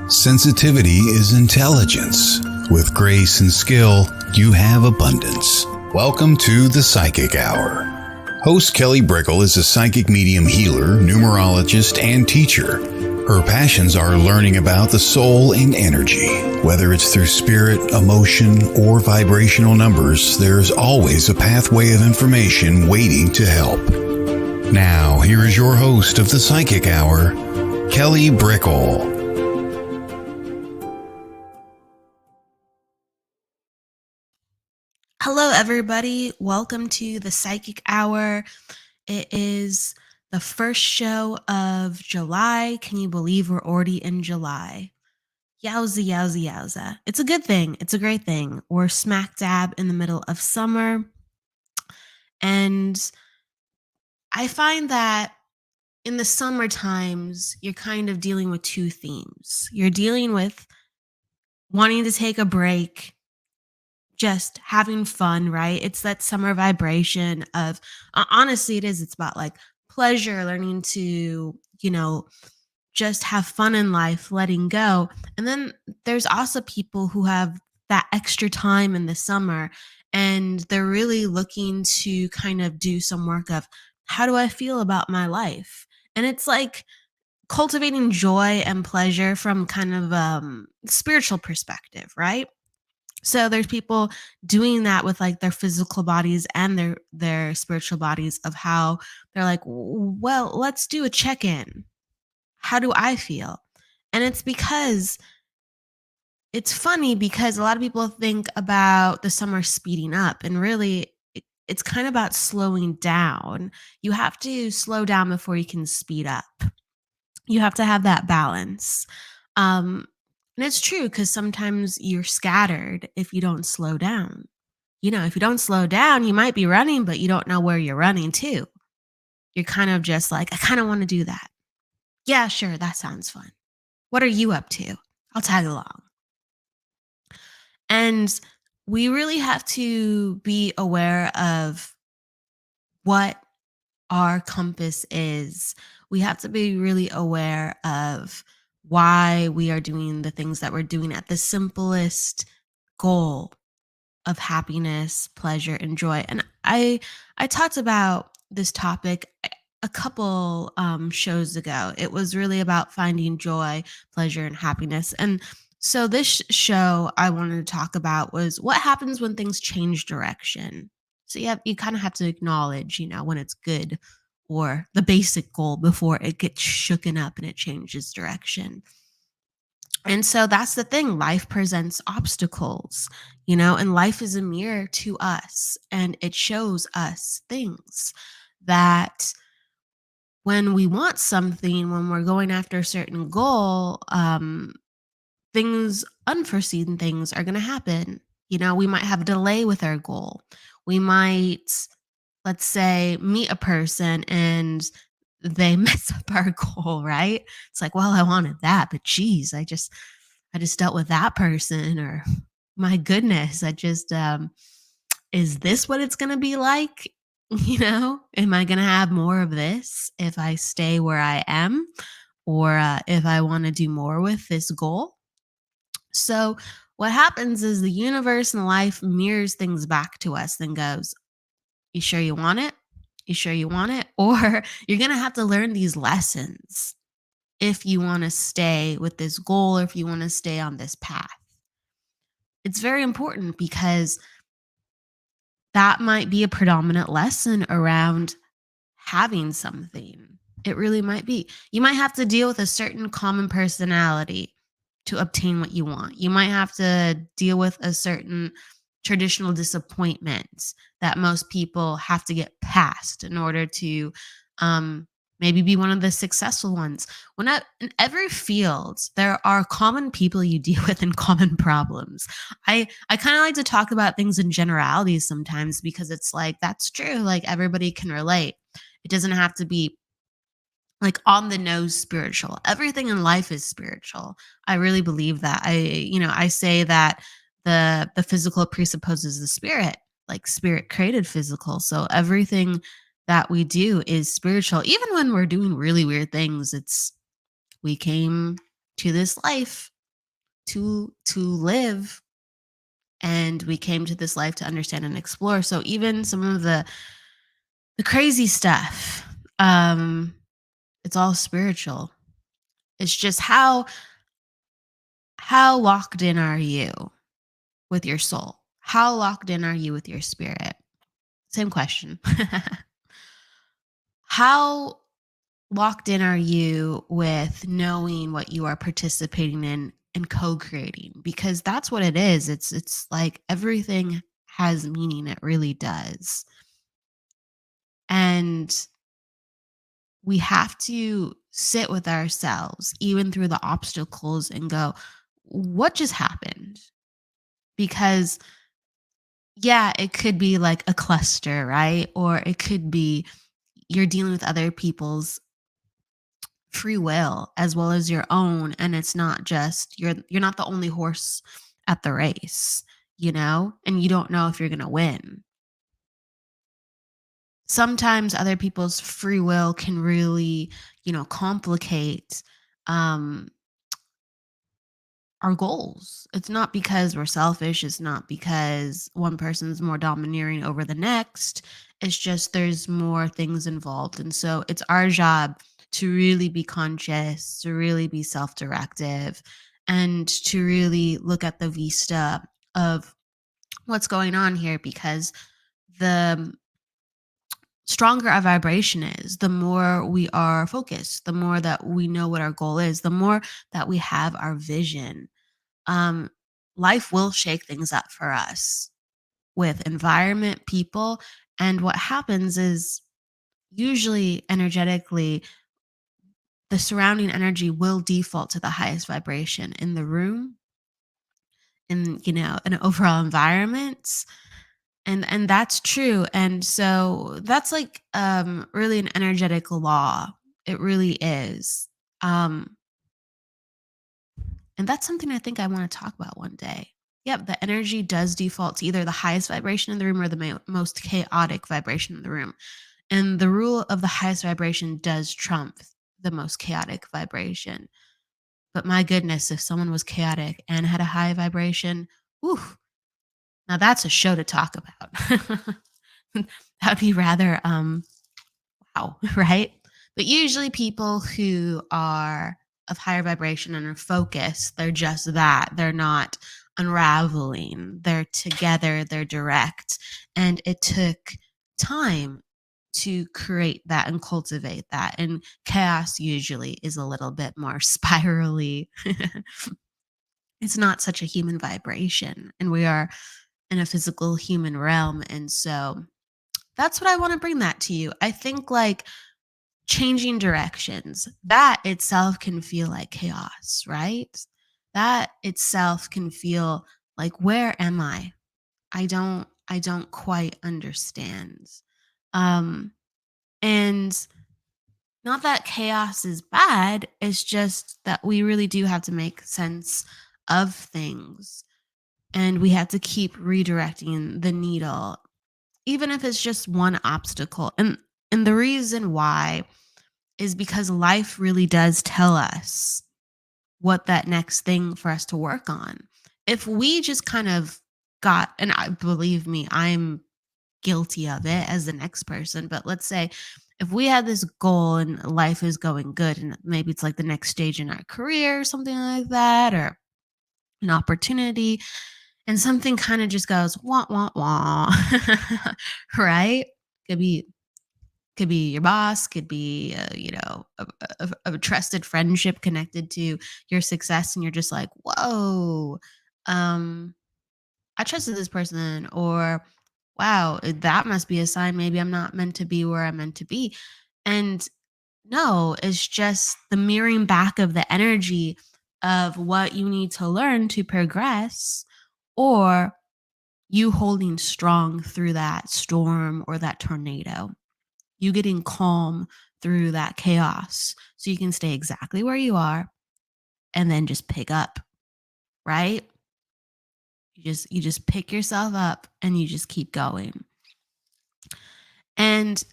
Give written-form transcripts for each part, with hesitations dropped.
Sensitivity is intelligence. With grace and skill, you have abundance. Welcome to the Psychic Hour. Host Kelly Brickle is a psychic medium healer, numerologist, and teacher. Her passions are learning about the soul and energy. Whether it's through spirit, emotion, or vibrational numbers, there's always a pathway of information waiting to help. Now, here is your host of the Psychic Hour, Kelly Brickle. Hello, everybody. Welcome to the Psychic Hour. It is the first show of July. Can you believe we're already in July? Yowza, yowza, yowza. It's a good thing. It's a great thing. We're smack dab in the middle of summer. And I find that in the summer times, you're kind of dealing with two themes. You're dealing with wanting to take a break, just having fun, right? It's that summer vibration of, honestly, it is. It's about like pleasure, learning to, just have fun in life, letting go. And then there's also people who have that extra time in the summer and they're really looking to kind of do some work of how do I feel about my life? And it's like cultivating joy and pleasure from kind of spiritual perspective, right? So there's people doing that with like their physical bodies and their spiritual bodies of how they're like, well, let's do a check-in. How do I feel? And it's because it's funny because a lot of people think about the summer speeding up and really it's kind of about slowing down. You have to slow down before you can speed up. You have to have that balance. And it's true because sometimes you're scattered if you don't slow down. If you don't slow down, you might be running, but you don't know where you're running to. You're kind of just like, I kind of want to do that. Yeah, sure, that sounds fun. What are you up to? I'll tag along. And we really have to be aware of what our compass is. We have to be really aware of why we are doing the things that we're doing at the simplest goal of happiness, pleasure, and joy. And I talked about this topic a couple shows ago. It was really about finding joy, pleasure, and happiness. And so this show I wanted to talk about was what happens when things change direction. So you kind of have to acknowledge, when it's good or the basic goal before it gets shooken up and it changes direction. And so that's the thing. Life presents obstacles, and life is a mirror to us and it shows us things that when we want something, when we're going after a certain goal, unforeseen things are going to happen. We might have a delay with our goal. We might, let's say, meet a person and they mess up our goal, right? It's like, well, I wanted that, but geez, I just dealt with that person, or my goodness, is this what it's going to be like? Am I going to have more of this if I stay where I am, or if I want to do more with this goal? So what happens is the universe and life mirrors things back to us and goes, you sure you want it? You sure you want it? Or you're going to have to learn these lessons if you want to stay with this goal or if you want to stay on this path. It's very important because that might be a predominant lesson around having something. It really might be. You might have to deal with a certain common personality to obtain what you want. You might have to deal with a certain traditional disappointment that most people have to get past in order to maybe be one of the successful ones. In every field, there are common people you deal with and common problems. I kind of like to talk about things in generalities sometimes because it's like, that's true. Like everybody can relate. It doesn't have to be like on the nose spiritual. Everything in life is spiritual. I really believe that. I say that the physical presupposes the spirit, like spirit created physical. So everything that we do is spiritual. Even when we're doing really weird things, we came to this life to live, and we came to this life to understand and explore. So even some of the crazy stuff, it's all spiritual. It's just how locked in are you with your soul? How locked in are you with your spirit? Same question. How locked in are you with knowing what you are participating in and co-creating? Because that's what it is. It's like everything has meaning. It really does. And we have to sit with ourselves even through the obstacles and go, what just happened? Because yeah, it could be like a cluster, right? Or it could be you're dealing with other people's free will as well as your own, and it's not just you're not the only horse at the race, and you don't know if you're going to win. Sometimes other people's free will can really, complicate um our goals. It's not because we're selfish. It's not because one person's more domineering over the next. It's just there's more things involved. And so it's our job to really be conscious, to really be self directive, and to really look at the vista of what's going on here, because the stronger our vibration is, the more we are focused, the more that we know what our goal is, the more that we have our vision. um, Life will shake things up for us with environment, people. And what happens is usually energetically, the surrounding energy will default to the highest vibration in the room, in, an overall environment. And that's true. And so that's like really an energetic law. It really is. Um, And that's something I think I want to talk about one day. Yep, the energy does default to either the highest vibration in the room or the most chaotic vibration in the room. And the rule of the highest vibration does trump the most chaotic vibration. But my goodness, if someone was chaotic and had a high vibration, whew, now that's a show to talk about. That'd be rather wow, right? But usually people who are of higher vibration and are focused, they're just that. They're not unraveling. They're together, they're direct. And it took time to create that and cultivate that. And chaos usually is a little bit more spirally. It's not such a human vibration. And we are in a physical human realm. And so that's what I want to bring that to you. I think like changing directions, that itself can feel like chaos, right? That itself can feel like, where am I don't quite understand. um and not that chaos is bad, it's just that we really do have to make sense of things, and we have to keep redirecting the needle, even if it's just one obstacle. And the reason why is because life really does tell us what that next thing for us to work on. If we just kind of got, and I believe me, I'm guilty of it as the next person, but let's say if we had this goal and life is going good, and maybe it's like the next stage in our career or something like that, or an opportunity, and something kind of just goes wah wah wah, right? Could be could be your boss, could be a trusted friendship connected to your success, and you're just like, whoa, um I trusted this person, or wow, that must be a sign maybe I'm not meant to be where I'm meant to be. And no, it's just the mirroring back of the energy of what you need to learn to progress, or you holding strong through that storm or that tornado, you getting calm through that chaos so you can stay exactly where you are and then just pick up, right? You just pick yourself up and you just keep going. And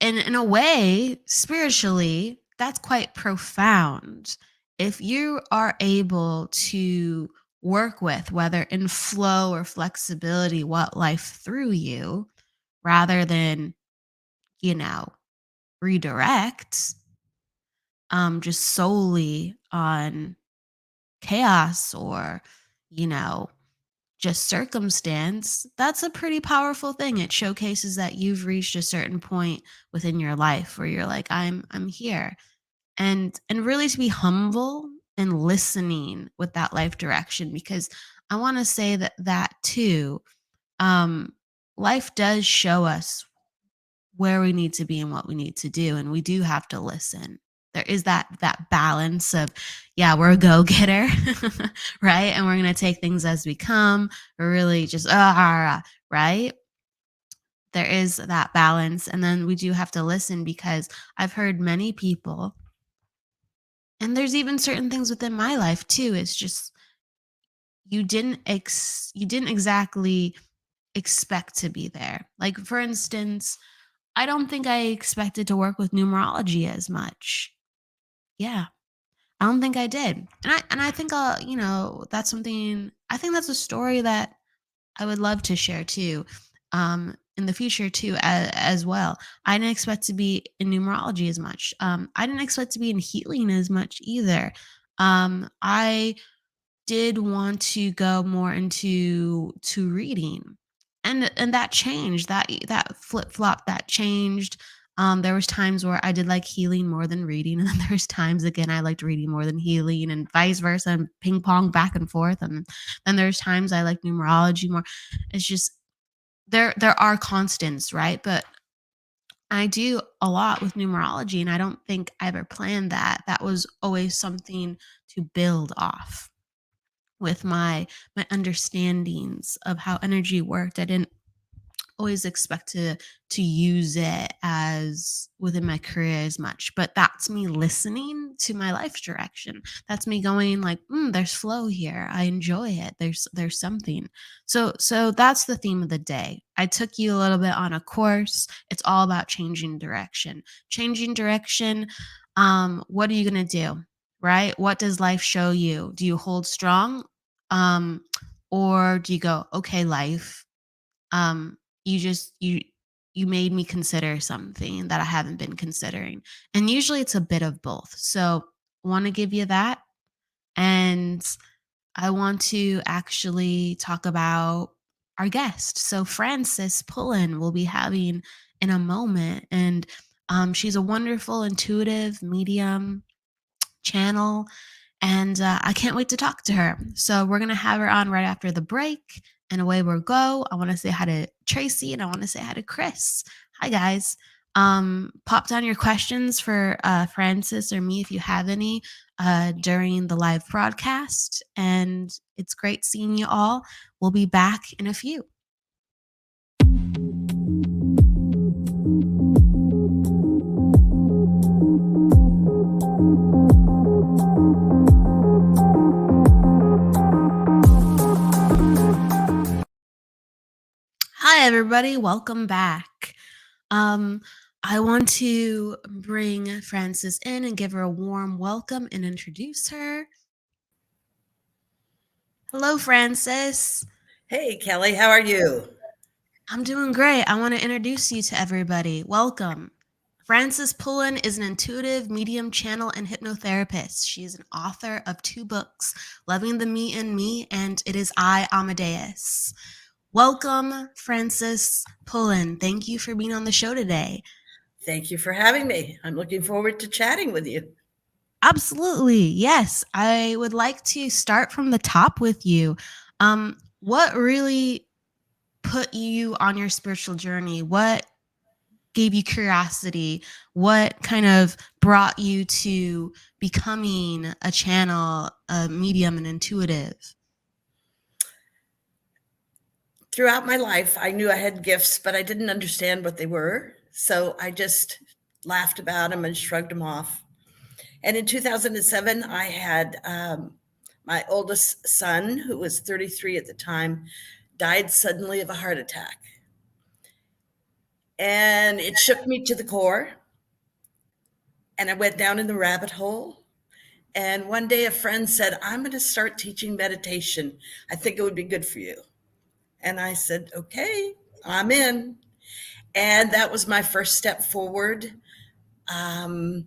in a way, spiritually, that's quite profound. If you are able to work with, whether in flow or flexibility, what life threw you, rather than, you know, redirect, just solely on chaos or, you know, just circumstance, that's a pretty powerful thing. It showcases that you've reached a certain point within your life where you're like, I'm here. And really to be humble and listening with that life direction, because I want to say that too. Um, life does show us where we need to be and what we need to do, and we do have to listen. There is that balance of, yeah, we're a go-getter, right? And we're gonna take things as we come. We're really just right? There is that balance. And then we do have to listen, because I've heard many people, and there's even certain things within my life too. It's just you didn't exactly expect to be there. Like for instance, I don't think I expected to work with numerology as much. Yeah, I don't think I did. And I think that's something, I think that's a story that I would love to share too. In the future too, as well. I didn't expect to be in numerology as much. I didn't expect to be in healing as much either. I did want to go more into reading, and that changed, that flip-flop, that changed. There was times where I did like healing more than reading, and then there's times again I liked reading more than healing, and vice versa, and ping pong back and forth. And then there's times I like numerology more. It's just there are constants, right? But I do a lot with numerology, and I don't think I ever planned that. That was always something to build off with my understandings of how energy worked. I didn't always expect to use it as within my career as much, but that's me listening to my life direction. That's me going like, there's flow here, I enjoy it, there's something. So that's the theme of the day. I took you a little bit on a course. It's all about changing direction. What are you going to do, right? What does life show you? Do you hold strong, um or do you go, okay, life, um you just you made me consider something that I haven't been considering? And usually it's a bit of both. So I want to give you that. And I want to actually talk about our guest. So Frances Pullin will be having in a moment. And she's a wonderful intuitive medium channel, and I can't wait to talk to her. So we're going to have her on right after the break, and away we'll go. I want to say hi to Tracy, and I want to say hi to Chris. Hi, guys. Pop down your questions for Francis or me if you have any during the live broadcast. And it's great seeing you all. We'll be back in a few. Hi, everybody. Welcome back. Um, I want to bring Frances in and give her a warm welcome and introduce her. Hello, Frances. Hey, Kelly, how are you? I'm doing great. I want to introduce you to everybody. Welcome. Frances Pullin is an intuitive medium channel and hypnotherapist. She is an author of 2 books, Loving the Me in Me and It Is I, Amadeus. Welcome, Frances Pullin. Thank you for being on the show today. Thank you for having me. I'm looking forward to chatting with you. Absolutely. Yes. I would like to start from the top with you. What really put you on your spiritual journey? What gave you curiosity? What kind of brought you to becoming a channel, a medium, and intuitive? Throughout my life, I knew I had gifts, but I didn't understand what they were. So I just laughed about them and shrugged them off. And in 2007, I had my oldest son, who was 33 at the time, died suddenly of a heart attack. And it shook me to the core. And I went down in the rabbit hole. And one day a friend said, I'm going to start teaching meditation. I think it would be good for you. And I said, okay, I'm in. And that was my first step forward. It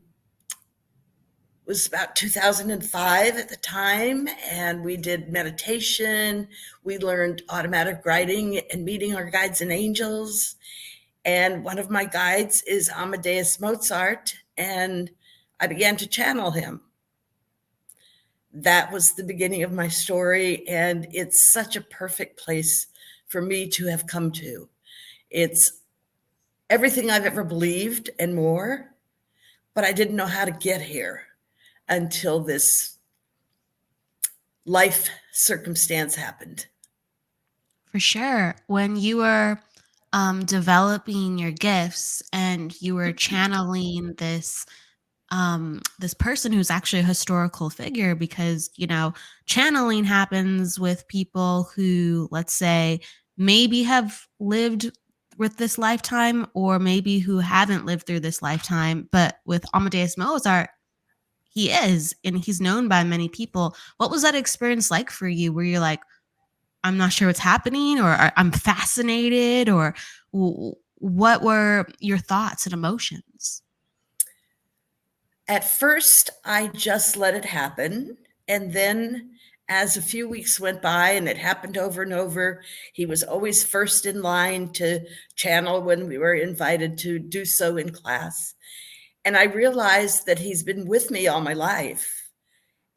was about 2005 at the time, and we did meditation. We learned automatic writing and meeting our guides and angels. And one of my guides is Amadeus Mozart, and I began to channel him. That was the beginning of my story, and it's such a perfect place for me to have come to. It's everything I've ever believed and more, but I didn't know how to get here until this life circumstance happened. For sure. When you were developing your gifts and you were channeling this person who's actually a historical figure, because channeling happens with people who, let's say, maybe have lived with this lifetime or maybe who haven't lived through this lifetime. But with Amadeus Mozart, he is, and he's known by many people. What was that experience like for you, where you're like, I'm not sure what's happening, or I'm fascinated, or what were your thoughts and emotions? At first, I just let it happen. And then, as a few weeks went by and it happened over and over, he was always first in line to channel when we were invited to do so in class. And I realized that he's been with me all my life.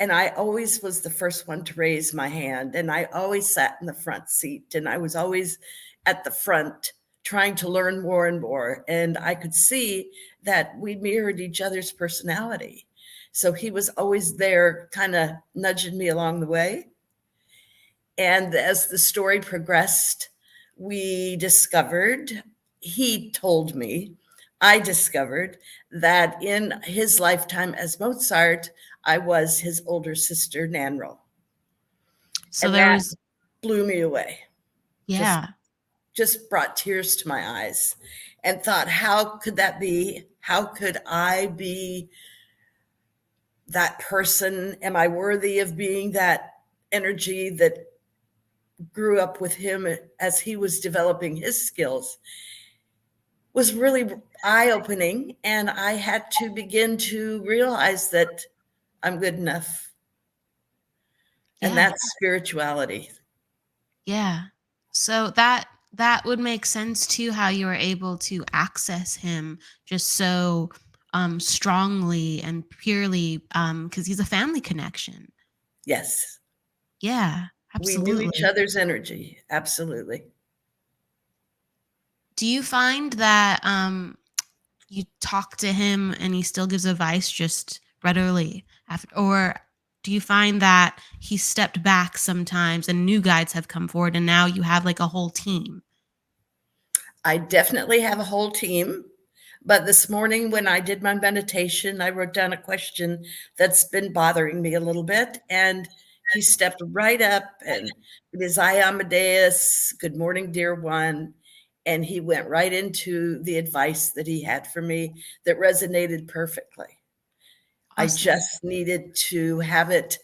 And I always was the first one to raise my hand. And I always sat in the front seat. And I was always at the front trying to learn more and more. And I could see that we mirrored each other's personality. So he was always there, kind of nudging me along the way. And as the story progressed, we discovered, he told me, I discovered that in his lifetime as Mozart, I was his older sister, Nanro. So and there that was, blew me away. yeah, Just brought tears to my eyes and thought, how could that be? How could I be that person? Am I worthy of being that energy that grew up with him as he was developing his skills? Was really eye-opening, and I had to begin to realize that I'm good enough. And yeah, that's spirituality. yeah. So that would make sense too, how you were able to access him just so strongly and purely, because he's a family connection. Yes, Yeah, we knew each absolutely. other's energy. Absolutely. Do you find that you talk to him and he still gives advice just readily after, or do you find that he stepped back sometimes and new guides have come forward and now you have like a whole team? I definitely have a whole team. But this morning, when I did my meditation, I wrote down a question that's been bothering me a little bit. And he stepped right up, and it is I, Amadeus. Good morning, dear one. And he went right into the advice that he had for me that resonated perfectly. I Awesome. just needed to have it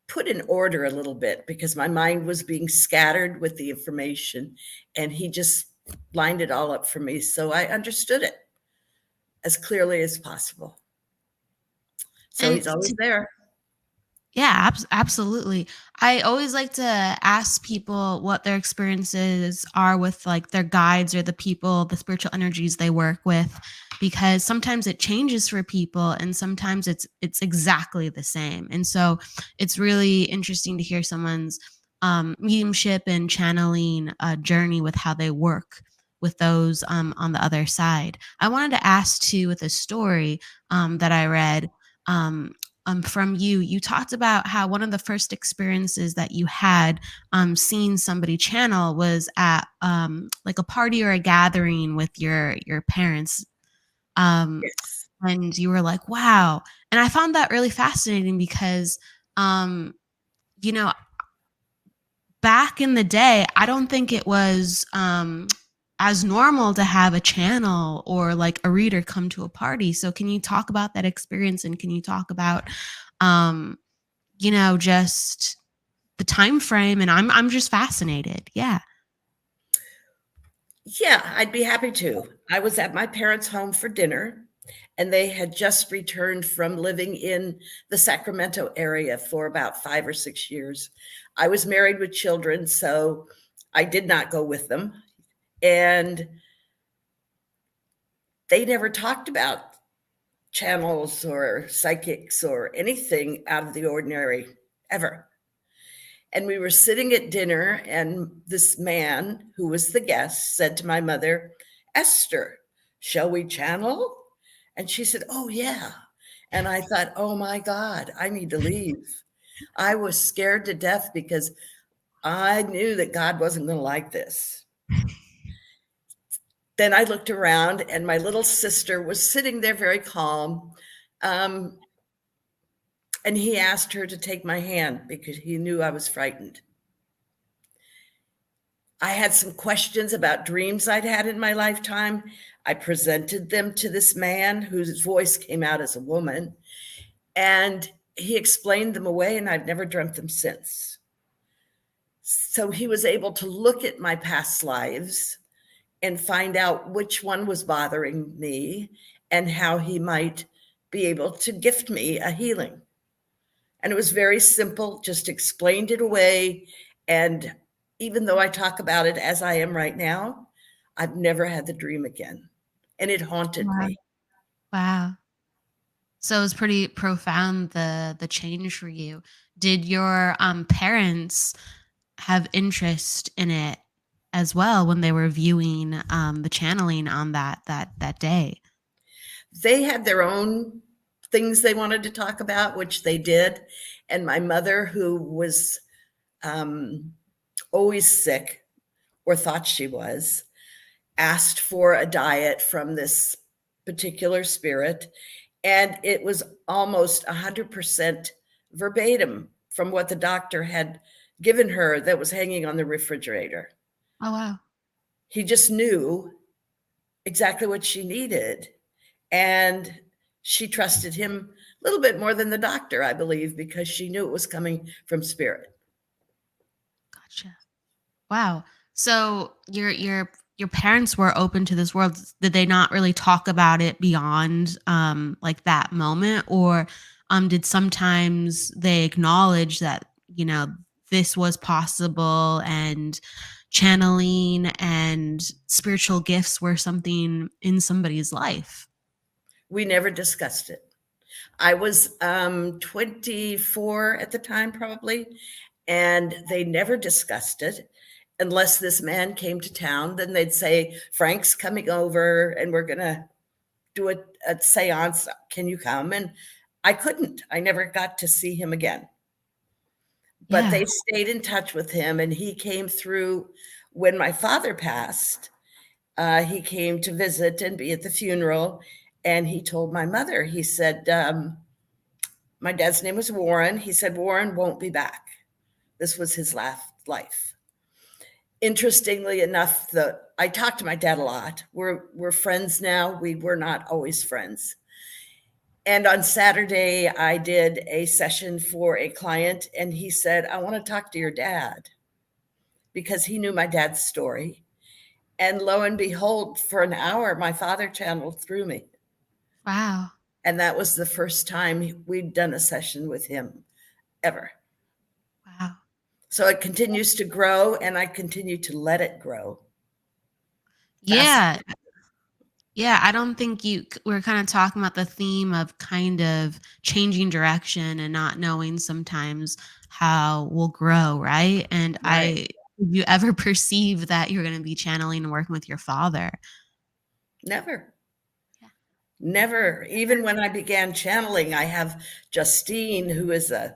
put in order a little bit because my mind was being scattered with the information, and he just lined it all up for me. So I understood it as clearly as possible. So And he's always there. yeah, absolutely. I always like to ask people what their experiences are with like their guides or the people, the spiritual energies they work with, because sometimes it changes for people and sometimes it's exactly the same. And so it's really interesting to hear someone's mediumship and channeling journey with how they work with those on the other side. I wanted to ask too, with a story that I read. Um, from you. You talked about how one of the first experiences that you had seeing somebody channel was at like a party or a gathering with your parents, um, Yes. and you were like, "Wow!" And I found that really fascinating because, um, you know, back in the day, I don't think it was as normal to have a channel or like a reader come to a party. So, can you talk about that experience and can you talk about um, just the time frame, and I'm just fascinated. Yeah. Yeah, I'd be happy to. I was at my parents' home for dinner, and they had just returned from living in the Sacramento area for about 5 or 6 years. I was married with children, so I did not go with them. And they never talked about channels or psychics or anything out of the ordinary ever. And we were sitting at dinner, and this man who was the guest said to my mother, Esther, shall we channel? And she said, oh, yeah. And I thought, oh my God, I need to leave. I was scared to death because I knew that God wasn't going to like this. Then I looked around, and my little sister was sitting there very calm. And he asked her to take my hand because he knew I was frightened. I had some questions about dreams I'd had in my lifetime. I presented them to this man whose voice came out as a woman, and he explained them away, and I've never dreamt them since. So he was able to look at my past lives and find out which one was bothering me and how he might be able to gift me a healing. And it was very simple, just explained it away. And even though I talk about it as I am right now, I've never had the dream again. And it haunted Wow. me. Wow. So it was pretty profound, the change for you. Did your parents have interest in it as well when they were viewing the channeling on that day? They had their own things they wanted to talk about, which they did. And my mother, who was always sick or thought she was, asked for a diet from this particular spirit. And it was almost 100% verbatim from what the doctor had given her that was hanging on the refrigerator. Oh wow. He just knew exactly what she needed. And she trusted him a little bit more than the doctor, I believe, because she knew it was coming from spirit. Gotcha. Wow. So your parents were open to this world. Did they not really talk about it beyond like that moment, or did sometimes they acknowledge that, this was possible, and channeling and spiritual gifts were something in somebody's life? We never discussed it. I was 24 at the time, probably, and they never discussed it unless this man came to town. Then they'd say, Frank's coming over and we're going to do a seance. Can you come? And I couldn't. I never got to see him again. But Yeah. they stayed in touch with him, and he came through when my father passed. He came to visit and be at the funeral. And he told my mother, he said, my dad's name was Warren. He said, Warren won't be back. This was his last life. Interestingly enough, I talk to my dad a lot. We're friends now. We were not always friends. And on Saturday, I did a session for a client, and he said, I want to talk to your dad, because he knew my dad's story. And lo and behold, for an hour, my father channeled through me. Wow. And that was the first time we'd done a session with him ever. Wow. So it continues to grow, and I continue to let it grow. Yeah. Yeah, I don't think we're kind of talking about the theme of kind of changing direction and not knowing sometimes how we'll grow, right? And Right. if you ever perceive that you're going to be channeling and working with your father? Never. Yeah. Never. Even when I began channeling, I have Justine, who is a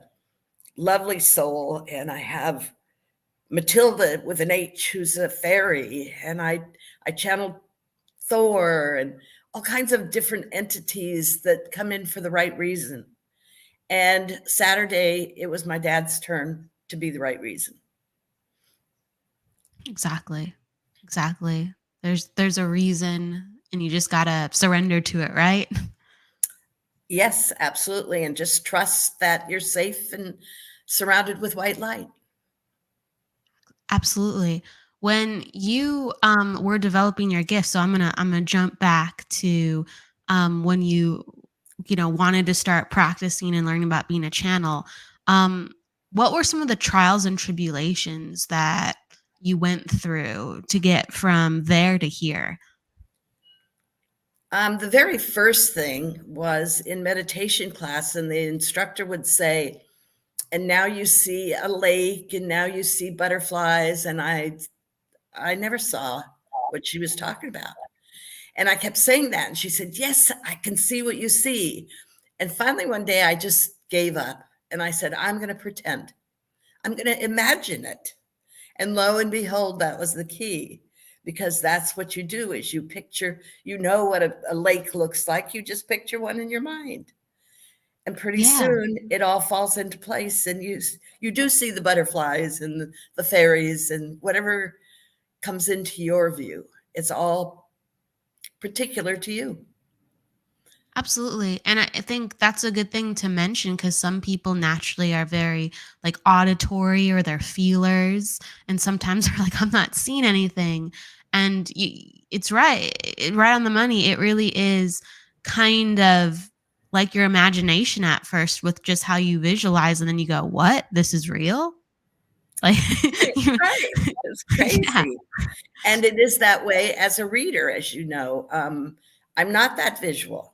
lovely soul, and I have Matilda with an H, who's a fairy, and I channeled Thor and all kinds of different entities that come in for the right reason. And Saturday, it was my dad's turn to be the right reason. Exactly. Exactly. There's a reason, and you just got to surrender to it, right? Yes, absolutely. And just trust that you're safe and surrounded with white light. Absolutely. When you were developing your gift, so I'm gonna jump back to when you wanted to start practicing and learning about being a channel. Um, what were some of the trials and tribulations that you went through to get from there to here? The very first thing was in meditation class, and the instructor would say, and now you see a lake, and now you see butterflies. And I never saw what she was talking about. And I kept saying that. And she said, yes, I can see what you see. And finally, one day I just gave up and I said, I'm going to pretend. I'm going to imagine it. And lo and behold, that was the key, because that's what you do is you picture, you know what a lake looks like. You just picture one in your mind. And pretty Yeah, soon it all falls into place, and you do see the butterflies and the fairies and whatever comes into your view. It's all particular to you. absolutely. And I think that's a good thing to mention because some people naturally are very like auditory or they're feelers. And sometimes they're like, I'm not seeing anything. And it's right on the money. It really is kind of like your imagination at first with just how you visualize. And then you go, what? This is real? Like, Right, you, right. It's yeah. crazy. And it is that way as a reader, as you know. I'm not that visual.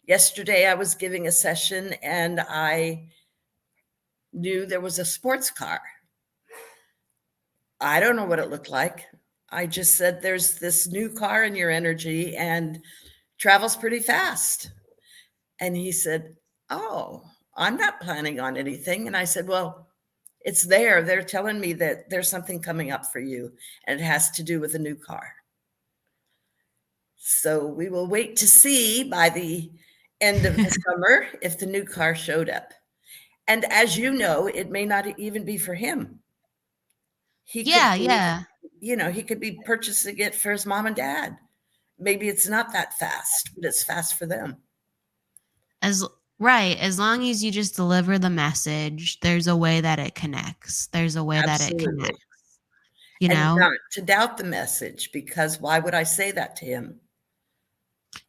Yesterday, I was giving a session and I knew there was a sports car. I don't know what it looked like. I just said, there's this new car in your energy and travels pretty fast. And he said, oh, I'm not planning on anything. And I said, well, it's there. They're telling me that there's something coming up for you, and it has to do with a new car. So we will wait to see by the end of the summer if the new car showed up. And as you know, it may not even be for him. He could Yeah, be, yeah. he could be purchasing it for his mom and dad. Maybe it's not that fast, but it's fast for them. As right, as long as you just deliver the message, there's a way that it connects. There's a way that it Absolutely. connects, you And know? not to doubt the message, because why would I say that to him?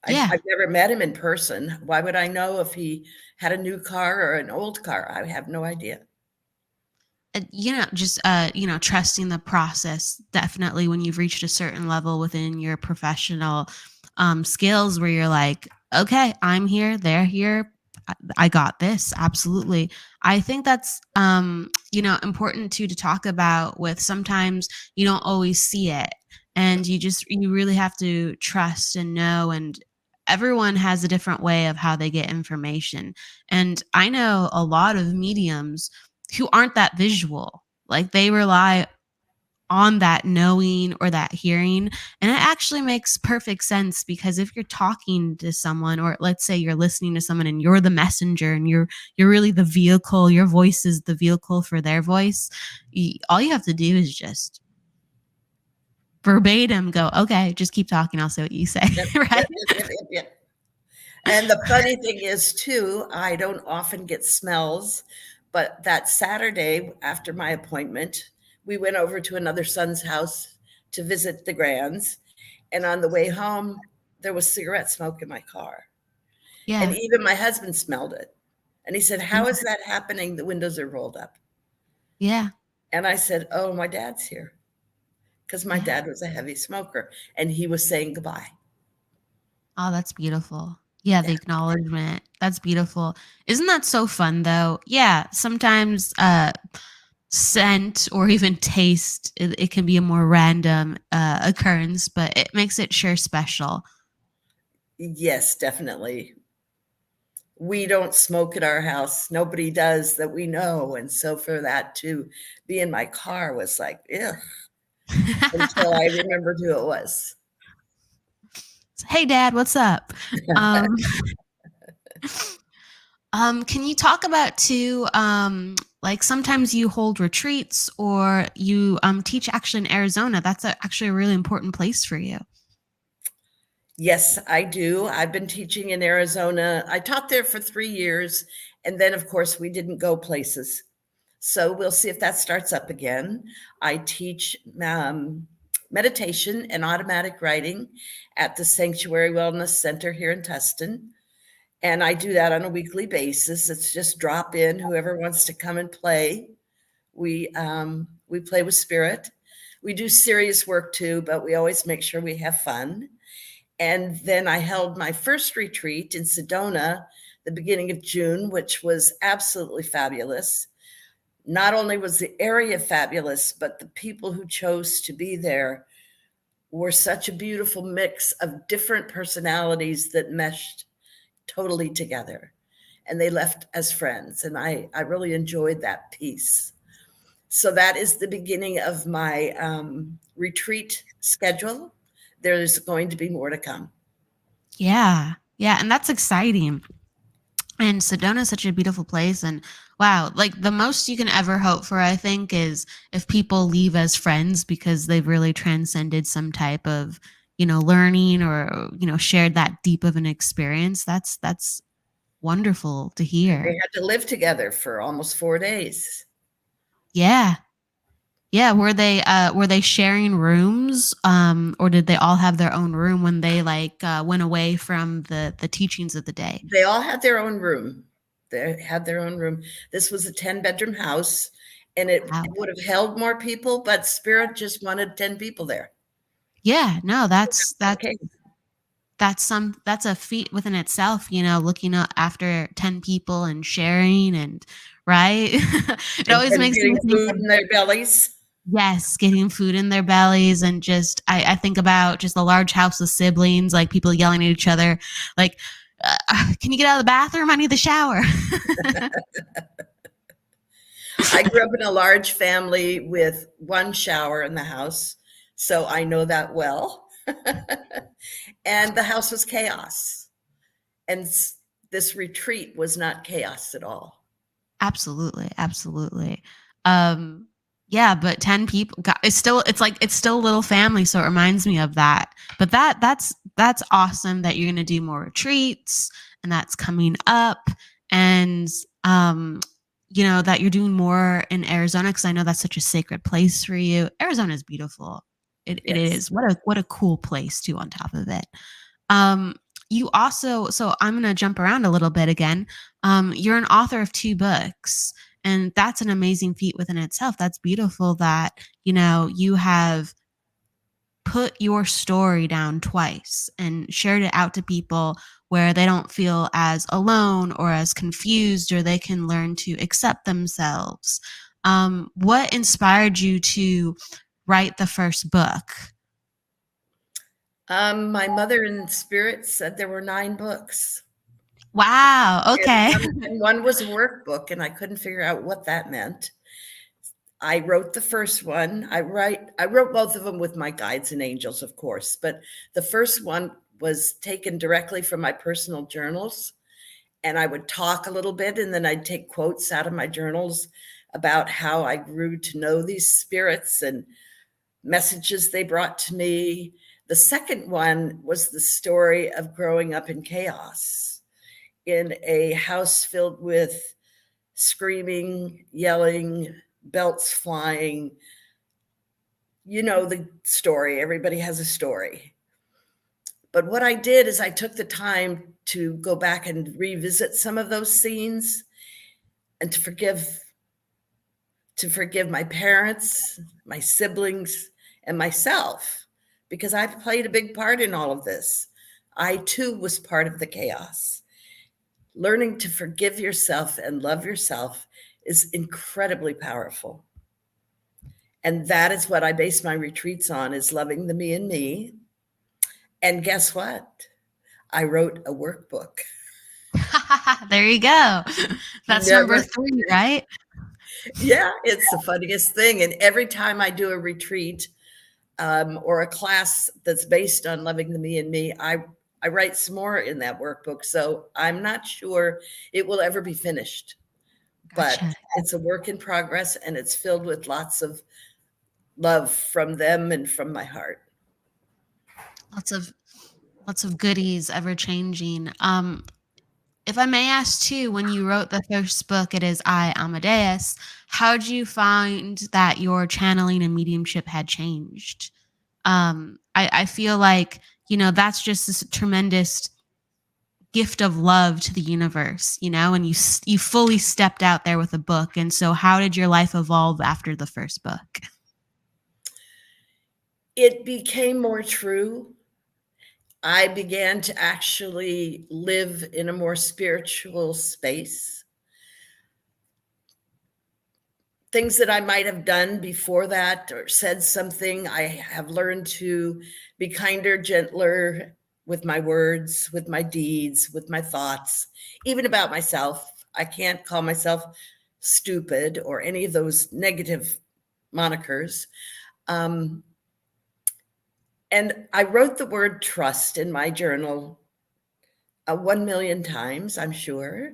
Yeah. I've never met him in person. Why would I know if he had a new car or an old car? I have no idea. Just trusting the process definitely when you've reached a certain level within your professional skills where you're like, okay, I'm here, they're here, I got this. Absolutely. I think that's important too to talk about with sometimes you don't always see it and you really have to trust and know, and everyone has a different way of how they get information. And I know a lot of mediums who aren't that visual. Like they rely on that knowing or that hearing. And it actually makes perfect sense because if you're talking to someone, or let's say you're listening to someone and you're the messenger and you're really the vehicle, your voice is the vehicle for their voice, all you have to do is just verbatim go, okay, just keep talking, I'll say what you say. Yep, Right? yep, yep, yep, yep, yep. And the funny thing is, too, I don't often get smells, but that Saturday after my appointment, we went over to another son's house to visit the Grands. And on the way home, there was cigarette smoke in my car. And Yeah. even my husband smelled it. And he said, Yeah. how is that happening? The windows are rolled up. Yeah. And I said, oh, my dad's here. Because my Yeah. dad was a heavy smoker and he was saying goodbye. Oh, that's beautiful. Yeah, Yeah. the acknowledgement. That's beautiful. Isn't that so fun though? Yeah, sometimes scent or even taste, it can be a more random occurrence, but it makes it sure special. Yes, definitely. We don't smoke at our house. Nobody does that we know. And so for that to be in my car was like, ugh, until I remembered who it was. Hey dad, what's up? Um can you talk about too like sometimes you hold retreats or you teach actually in Arizona. That's actually a really important place for you. Yes, I do. I've been teaching in Arizona. I taught there for 3 years. And then, of course, we didn't go places. So we'll see if that starts up again. I teach meditation and automatic writing at the Sanctuary Wellness Center here in Tustin. And I do that on a weekly basis. It's just drop in, whoever wants to come and play. We play with spirit. We do serious work too, but we always make sure we have fun. And then I held my first retreat in Sedona the beginning of June, which was absolutely fabulous. Not only was the area fabulous, but the people who chose to be there were such a beautiful mix of different personalities that meshed totally together. And they left as friends. And I really enjoyed that piece. So that is the beginning of my retreat schedule. There's going to be more to come. Yeah. Yeah. And that's exciting. And Sedona is such a beautiful place. And wow, like the most you can ever hope for, I think, is if people leave as friends because they've really transcended some type of, learning or, shared that deep of an experience. That's wonderful to They hear. had to live together for almost 4 days. Yeah. Yeah. Were they sharing rooms? Or did they all have their own room when they went away from the teachings of the day? They all had their own room. They had their own room. This was a 10-bedroom house, and it Wow. would have held more people, but Spirit just wanted 10 people there. Yeah, no, that's Okay. that's a feat within itself, looking after 10 people and sharing and right. It And, always and makes me getting think food of, in their bellies. yes, getting food in their bellies. And just I think about just a large house of siblings, like people yelling at each other, like, can you get out of the bathroom? I need the shower. I grew up in a large family with one shower in the house, so I know that well. And the house was chaos. And this retreat was not chaos at all. Absolutely, absolutely. Um, yeah, but 10 people it's still a little family, so it reminds me of that. But that's awesome that you're gonna do more retreats and that's coming up. And that you're doing more in Arizona because I know that's such a sacred place for you. Arizona is beautiful. It Yes. is. What a cool place too on top of it. Um, you also, so I'm going to jump around a little bit again. You're an author of 2 books, and that's an amazing feat within itself. That's beautiful that, you have put your story down twice and shared it out to people where they don't feel as alone or as confused, or they can learn to accept themselves. What inspired you to write the first book? My mother in spirit said there were 9 books. Wow. Okay. And one was a workbook, and I couldn't figure out what that meant. I wrote the first one. I wrote both of them with my guides and angels, of course, but the first one was taken directly from my personal journals. And I would talk a little bit, and then I'd take quotes out of my journals about how I grew to know these spirits and messages they brought to me. The second one was the story of growing up in chaos in a house filled with screaming, yelling, belts flying. You know the story. Everybody has a story. But what I did is I took the time to go back and revisit some of those scenes and to forgive my parents, my siblings, and myself, because I played a big part in all of this. I too was part of the chaos. Learning to forgive yourself and love yourself is incredibly powerful. And that is what I base my retreats on, is loving the me and me. And guess what? I wrote a workbook. There you go. That's number Never. 3, right? Yeah, it's the funniest thing. And every time I do a retreat or a class that's based on loving the me and me, I write some more in that workbook. So I'm not sure it will ever be finished, but Gotcha. it's a work in progress, and it's filled with lots of love from them and from my heart. Lots of Lots of goodies, ever changing. If I may ask too, when you wrote the first book, It Is I, Amadeus, how did you find that your channeling and mediumship had changed? I feel like, that's just this tremendous gift of love to the universe, and you fully stepped out there with a book. And so how did your life evolve after the first book? It became more true. I began to actually live in a more spiritual space. Things that I might have done before that or said something, I have learned to be kinder, gentler with my words, with my deeds, with my thoughts, even about myself. I can't call myself stupid or any of those negative monikers. And I wrote the word trust in my journal 1 million times, I'm sure.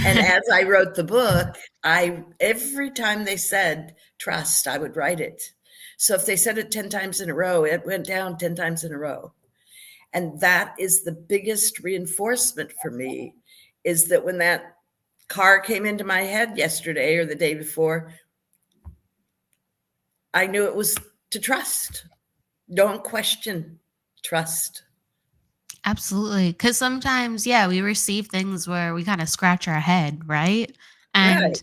And as I wrote the book, every time they said trust, I would write it. So if they said it 10 times in a row, it went down 10 times in a row. And that is the biggest reinforcement for me, is that when that car came into my head yesterday or the day before, I knew it was to trust. Don't question, trust. Absolutely. Because sometimes, yeah, we receive things where we kind of scratch our head, right? Right.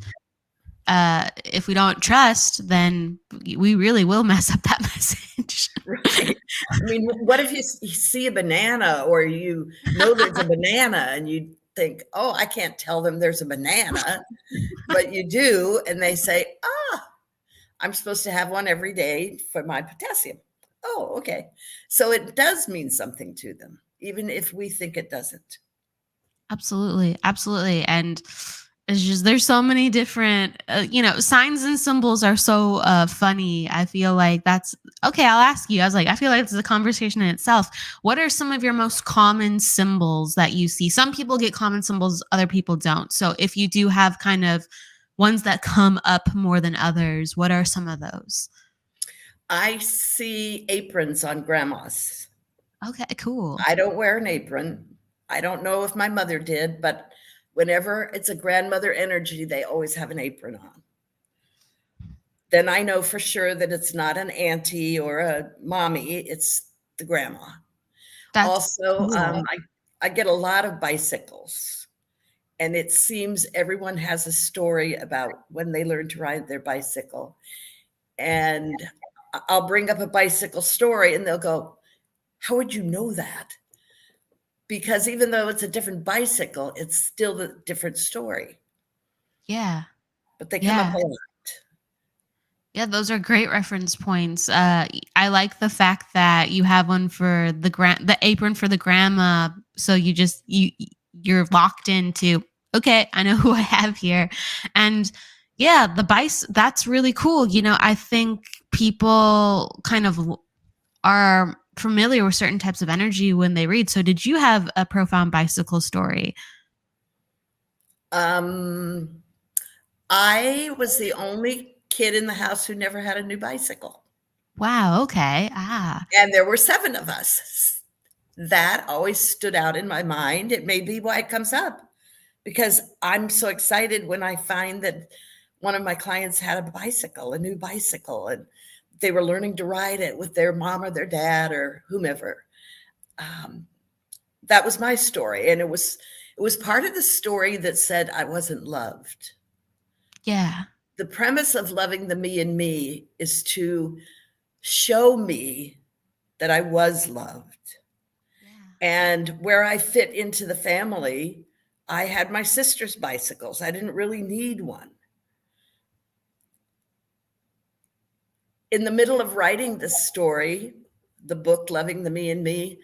And if we don't trust, then we really will mess up that message. Right. I mean, what if you see a banana, or you know there's a banana and you think, oh, I can't tell them there's a banana, but you do. And they say, I'm supposed to have one every day for my potassium. Oh, okay. So it does mean something to them, even if we think it doesn't. Absolutely. Absolutely. And it's just, there's so many different, signs and symbols are so funny. I feel like that's okay. I'll ask you. I feel like it's a conversation in itself. What are some of your most common symbols that you see? Some people get common symbols, other people don't. So if you do have kind of ones that come up more than others, what are some of those? I see aprons on grandmas. Okay, cool. I don't wear an apron. I don't know if my mother did, but whenever it's a grandmother energy, they always have an apron on. Then I know for sure that it's not an auntie or a mommy, it's the grandma. That's Also, cool. I get a lot of bicycles, and it seems everyone has a story about when they learned to ride their bicycle. And I'll bring up a bicycle story, and they'll go, how would you know that? Because even though it's a different bicycle, it's still a different story. Yeah. But they come up Yeah. a lot. Yeah, those are great reference points. I like the fact that you have one for the apron for the grandma, so you're locked into, okay, I know who I have here, and yeah, the bice that's really cool. I think people kind of are familiar with certain types of energy when they read. So, did you have a profound bicycle story? Um, I was the only kid in the house who never had a new bicycle. Wow. Okay. Ah. And there were 7 of us. That always stood out in my mind. It may be why it comes up, because I'm so excited when I find that one of my clients had a bicycle, a new bicycle, and they were learning to ride it with their mom or their dad or whomever. Um, that was my story, and it was part of the story that said I wasn't loved. Yeah. The premise of loving the me and me is to show me that I was loved. Yeah. And where I fit into the family, I had my sister's bicycles. I didn't really need one. In the middle of writing this story, the book, Loving the Me and Me,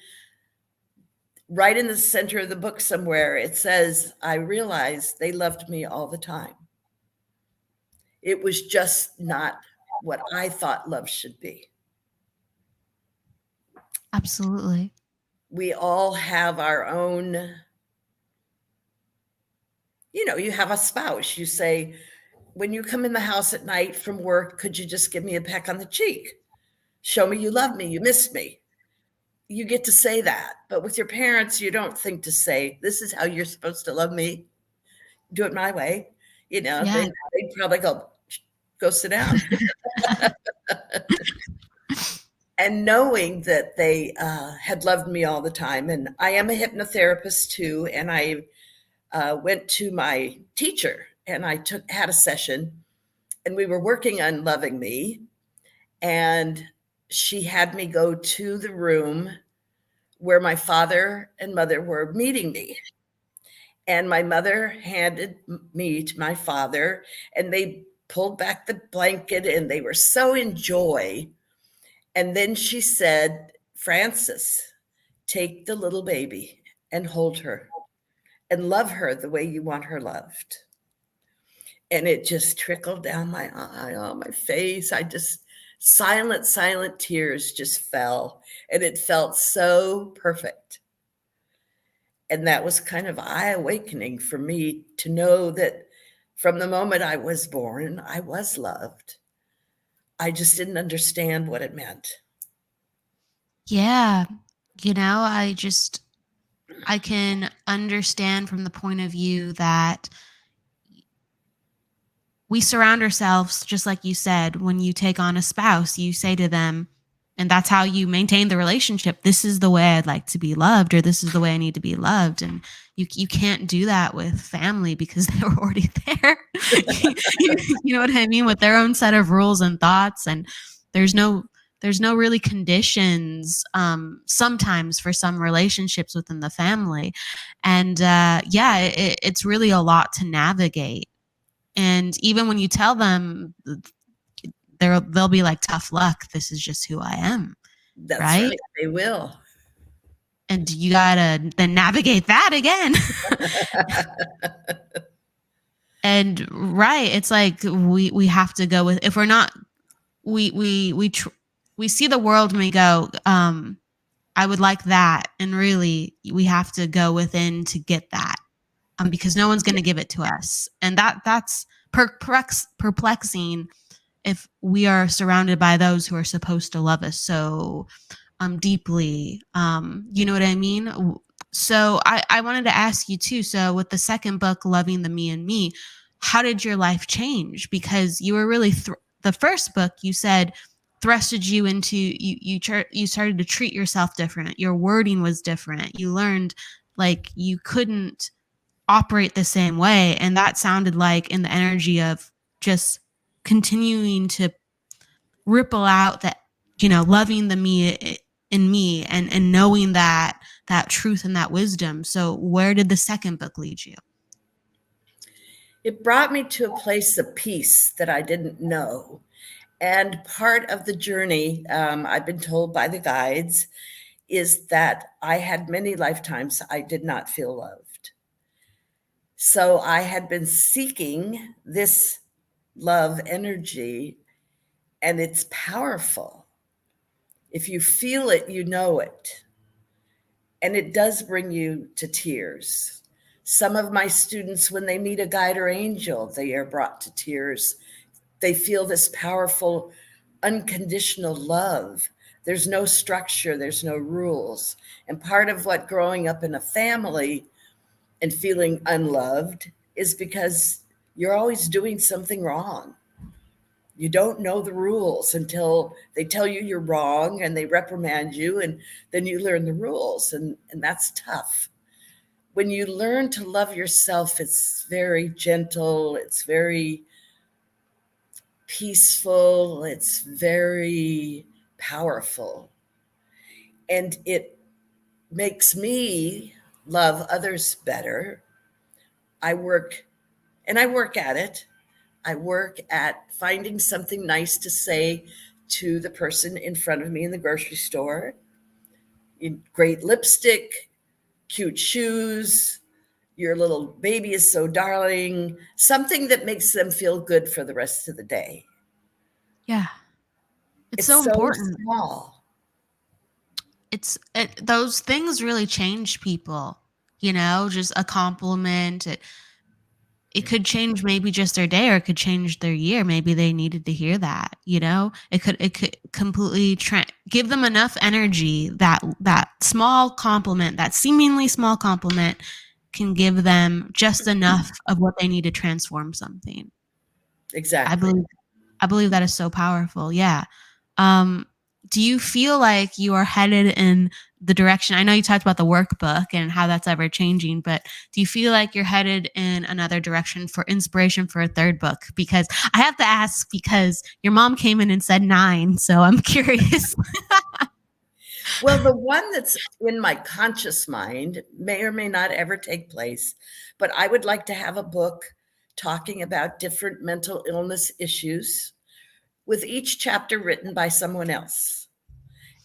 right in the center of the book somewhere, it says, I realized they loved me all the time. It was just not what I thought love should be. Absolutely. We all have our own, you have a spouse. You say, when you come in the house at night from work, could you just give me a peck on the cheek? Show me you love me, you miss me. you get to say that. But with your parents, you don't think to say, this is how you're supposed to love me. Do it my way. Yeah. They'd probably go sit down. And knowing that they had loved me all the time. And I am a hypnotherapist too. And I went to my teacher and I had a session, and we were working on loving me. And she had me go to the room where my father and mother were meeting me. And my mother handed me to my father, and they pulled back the blanket and they were so in joy. And then she said, Frances, take the little baby and hold her and love her the way you want her loved. And it just trickled down my eye, on my face. I just, silent tears just fell. And it felt so perfect. And that was kind of eye awakening for me to know that from the moment I was born, I was loved. I just didn't understand what it meant. Yeah. I can understand from the point of view that we surround ourselves, just like you said, when you take on a spouse, you say to them, and that's how you maintain the relationship. This is the way I'd like to be loved, or this is the way I need to be loved. And you can't do that with family because they were already there. You know what I mean? With their own set of rules and thoughts. And there's no really conditions sometimes for some relationships within the family. And it's really a lot to navigate. And even when you tell them, they'll be like, tough luck. This is just who I am. That's Right. right. They will. And you gotta then navigate that again. And right. It's like, we have to go with, if we're not, we see the world and we go, I would like that. And really we have to go within to get that. Because no one's going to give it to us. And that's perplexing if we are surrounded by those who are supposed to love us so deeply. You know what I mean? So I wanted to ask you too. So with the second book, Loving the Me and Me, how did your life change? Because you were really, the first book you said thrusted you into, you started to treat yourself different. Your wording was different. You learned like you couldn't operate the same way. And that sounded like in the energy of just continuing to ripple out that, loving the me in me, and knowing that truth and that wisdom. So where did the second book lead you? It brought me to a place of peace that I didn't know. And part of the journey, I've been told by the guides, is that I had many lifetimes I did not feel loved. So I had been seeking this love energy, and it's powerful. If you feel it, you know it. And it does bring you to tears. Some of my students, when they meet a guide or angel, they are brought to tears. They feel this powerful, unconditional love. There's no structure, there's no rules. And part of what growing up in a family and feeling unloved is because you're always doing something wrong. You don't know the rules until they tell you you're wrong and they reprimand you, and then you learn the rules, and that's tough. When you learn to love yourself, it's very gentle, it's very peaceful, it's very powerful. And it makes me love others better. I work at it. I work at finding something nice to say to the person in front of me in the grocery store. Great lipstick, cute shoes, your little baby is so darling, something that makes them feel good for the rest of the day. Yeah. It's so so important. Small. Those things really change people, just a compliment. it could change maybe just their day, or it could change their year. Maybe they needed to hear that, it could completely give them enough energy that that small compliment, that seemingly small compliment, can give them just enough of what they need to transform something. I Exactly. believe I believe that is so powerful. Yeah. Um, do you feel like you are headed in the direction? I know you talked about the workbook and how that's ever changing, but do you feel like you're headed in another direction for inspiration for a third book? Because I have to ask, because your mom came in and said 9, so I'm curious. Well, the one that's in my conscious mind may or may not ever take place, but I would like to have a book talking about different mental illness issues, with each chapter written by someone else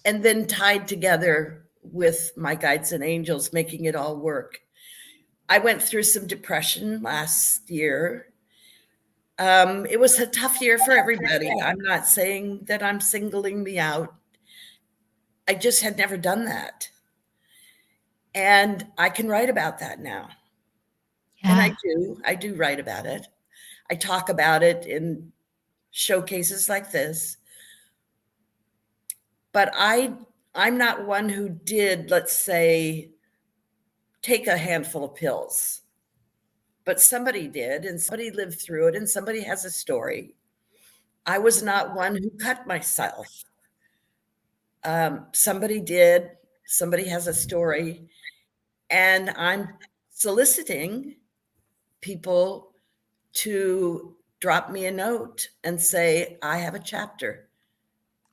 and then tied together with my guides and angels, making it all work. I went through some depression last year. It was a tough year for everybody. I'm not saying that I'm singling me out. I just had never done that. And I can write about that now. And Yeah. I do write about it. I talk about it in showcases like this. But I'm not one who did, let's say, take a handful of pills. But somebody did, and somebody lived through it, and somebody has a story. I was not one who cut myself. Somebody did, somebody has a story, and I'm soliciting people to drop me a note and say, I have a chapter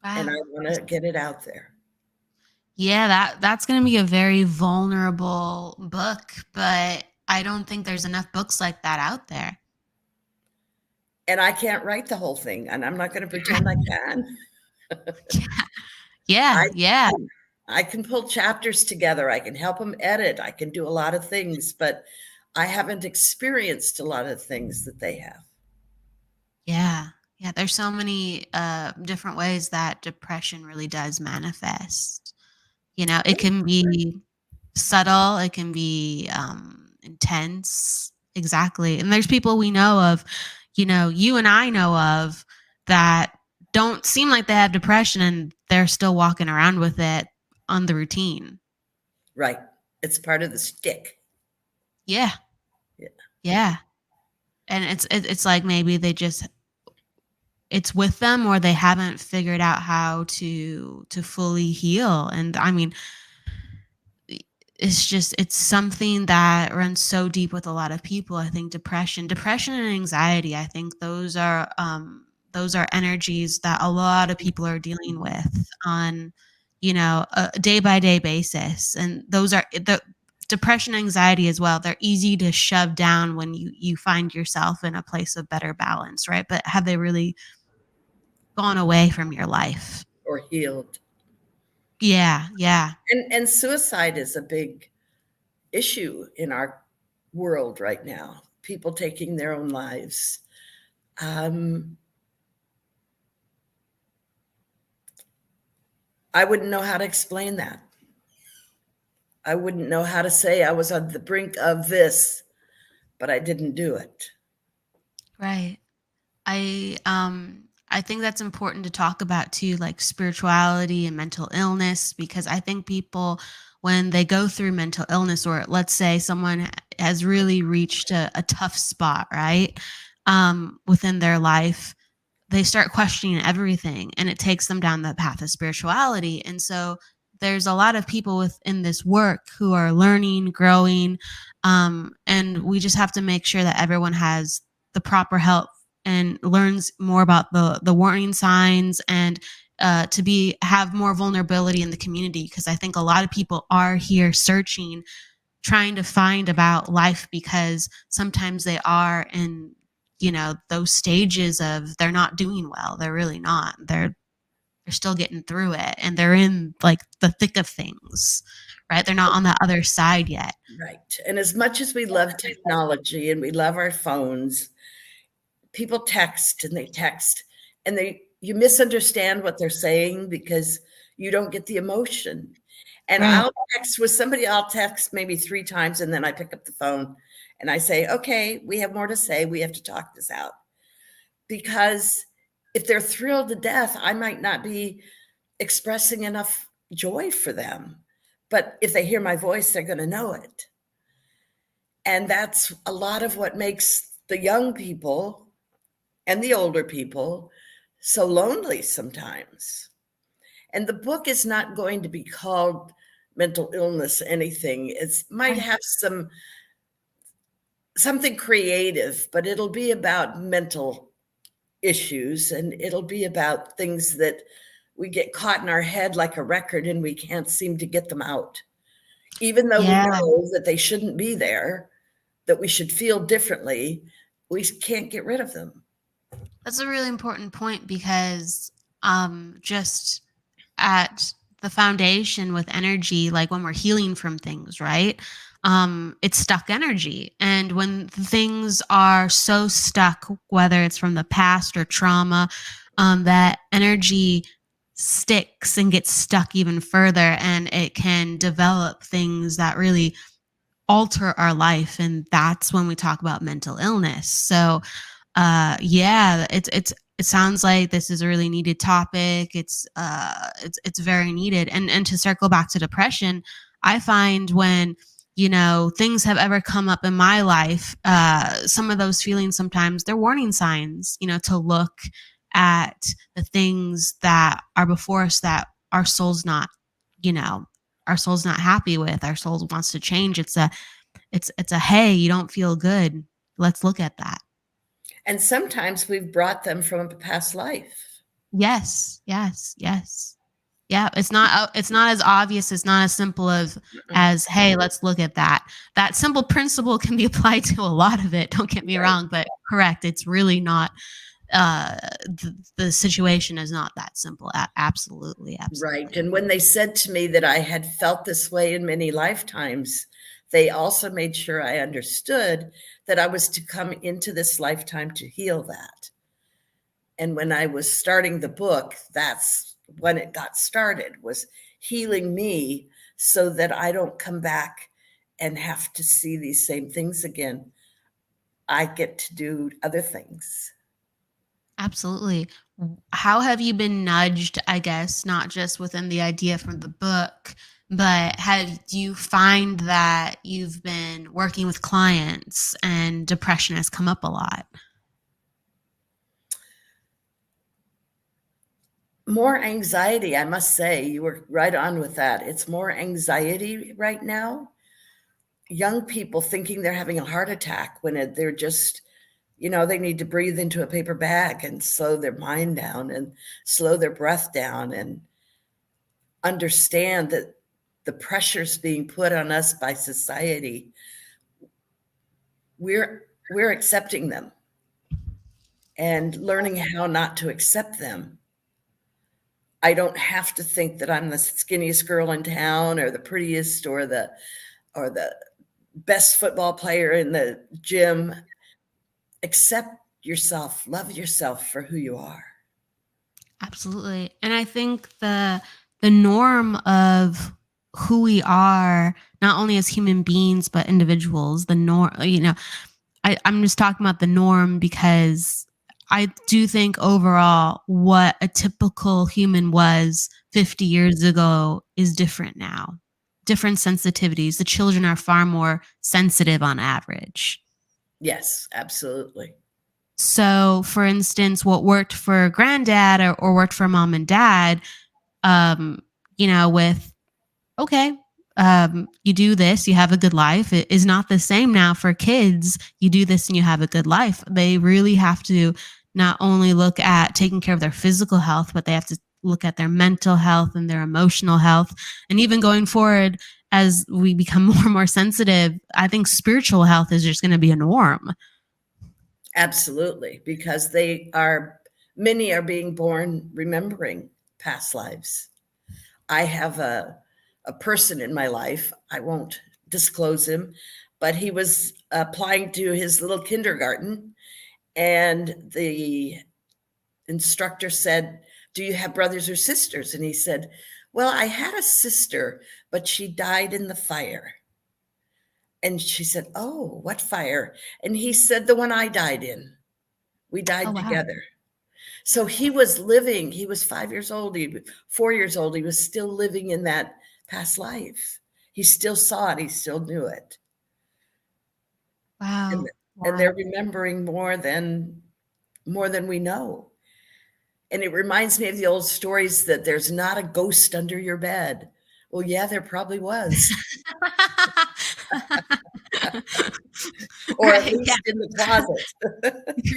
and I Wow. want to get it out there. Yeah, that's going to be a very vulnerable book, but I don't think there's enough books like that out there. And I can't write the whole thing, and I'm not going to pretend I can. Yeah, I yeah. I can pull chapters together. I can help them edit. I can do a lot of things, but I haven't experienced a lot of things that they have. Yeah. Yeah, there's so many different ways that depression really does manifest. It can be subtle, it can be intense. Exactly. And there's people we know of, you and I know of, that don't seem like they have depression and they're still walking around with it on the routine. Right. It's part of the stick. Yeah. Yeah. Yeah. And it's like maybe it's with them, or they haven't figured out how to fully heal. And I mean, it's something that runs so deep with a lot of people. I think depression and anxiety, I think those are energies that a lot of people are dealing with on a day by day basis. And those are the depression, anxiety as well. They're easy to shove down when you find yourself in a place of better balance, right? But have they really gone away from your life? Or healed. Yeah, yeah. And suicide is a big issue in our world right now. People taking their own lives. I wouldn't know how to explain that. I wouldn't know how to say I was on the brink of this, but I didn't do it. Right. I think that's important to talk about too, like spirituality and mental illness, because I think people, when they go through mental illness, or let's say someone has really reached a tough spot, right, within their life, they start questioning everything, and it takes them down the path of spirituality. And so there's a lot of people within this work who are learning, growing, and we just have to make sure that everyone has the proper help and learns more about the warning signs, and to be have more vulnerability in the community, because I think a lot of people are here searching, trying to find about life, because sometimes they are in those stages of they're not doing well. They're really not. They're still getting through it, and they're in like the thick of things, right? They're not on the other side yet. Right. And as much as we love technology and we love our phones, people text and you misunderstand what they're saying because you don't get the emotion. And Right. I'll text maybe 3 times, and then I pick up the phone And I say, okay, we have more to say. We have to talk this out. Because if they're thrilled to death, I might not be expressing enough joy for them. But if they hear my voice, they're going to know it. And that's a lot of what makes the young people and the older people so lonely sometimes. And the book is not going to be called mental illness anything. It might have something creative, but it'll be about mental issues, and it'll be about things that we get caught in our head like a record and we can't seem to get them out. Even though we know that they shouldn't be there, that we should feel differently, we can't get rid of them. That's a really important point, because just at the foundation with energy, like when we're healing from things, right? It's stuck energy. And when things are so stuck, whether it's from the past or trauma, that energy sticks and gets stuck even further, and it can develop things that really alter our life. And that's when we talk about mental illness. So yeah, it sounds like this is a really needed topic. It's very needed. And to circle back to depression, I find when things have ever come up in my life, some of those feelings, sometimes they're warning signs, to look at the things that are before us that our soul's not, our soul's not happy with. Our soul wants to change. It's a hey, you don't feel good. Let's look at that. And sometimes we've brought them from a past life. Yes. Yeah, it's not as obvious. It's not as simple as hey, let's look at that. That simple principle can be applied to a lot of it. Don't get me wrong, but correct. It's really not. The situation is not that simple. Absolutely. Right. And when they said to me that I had felt this way in many lifetimes, they also made sure I understood that I was to come into this lifetime to heal that. And when I was starting the book, that's when it got started, was healing me so that I don't come back and have to see these same things again. I get to do other things. Absolutely. How have you been nudged, I guess, not just within the idea from the book, but do you find that you've been working with clients and depression has come up a lot? More anxiety, I must say. You were right on with that. It's more anxiety right now. Young people thinking they're having a heart attack when they're just, they need to breathe into a paper bag and slow their mind down and slow their breath down and understand that the pressures being put on us by society, we're accepting them and learning how not to accept them. I don't have to think that I'm the skinniest girl in town or the prettiest or the best football player in the gym. Accept yourself, love yourself for who you are. Absolutely. And I think the norm of who we are, not only as human beings, but individuals, the norm, I'm just talking about the norm because I do think overall what a typical human was 50 years ago is different now. Different sensitivities. The children are far more sensitive on average. Yes, absolutely. So, for instance, what worked for granddad or worked for mom and dad, with okay, you do this, you have a good life. It is not the same now for kids. You do this and you have a good life. They really have to not only look at taking care of their physical health, but they have to look at their mental health and their emotional health. And even going forward, as we become more and more sensitive, I think spiritual health is just going to be a norm. Absolutely, because many are being born remembering past lives. I have a person in my life, I won't disclose him, but he was applying to his little kindergarten, and the instructor said, "Do you have brothers or sisters?" And he said, "Well, I had a sister, but she died in the fire." And she said, "Oh, what fire?" And he said, "The one I died in. We Oh, died wow. together." So he was living, he was 5 years old, 4 years old. He was still living in that past life. He still saw it. He still knew it. And, Wow. and Wow. they're remembering more than we know. And it reminds me of the old stories that there's not a ghost under your bed. Well, yeah, there probably was, or at Right. Yeah. least in the closet.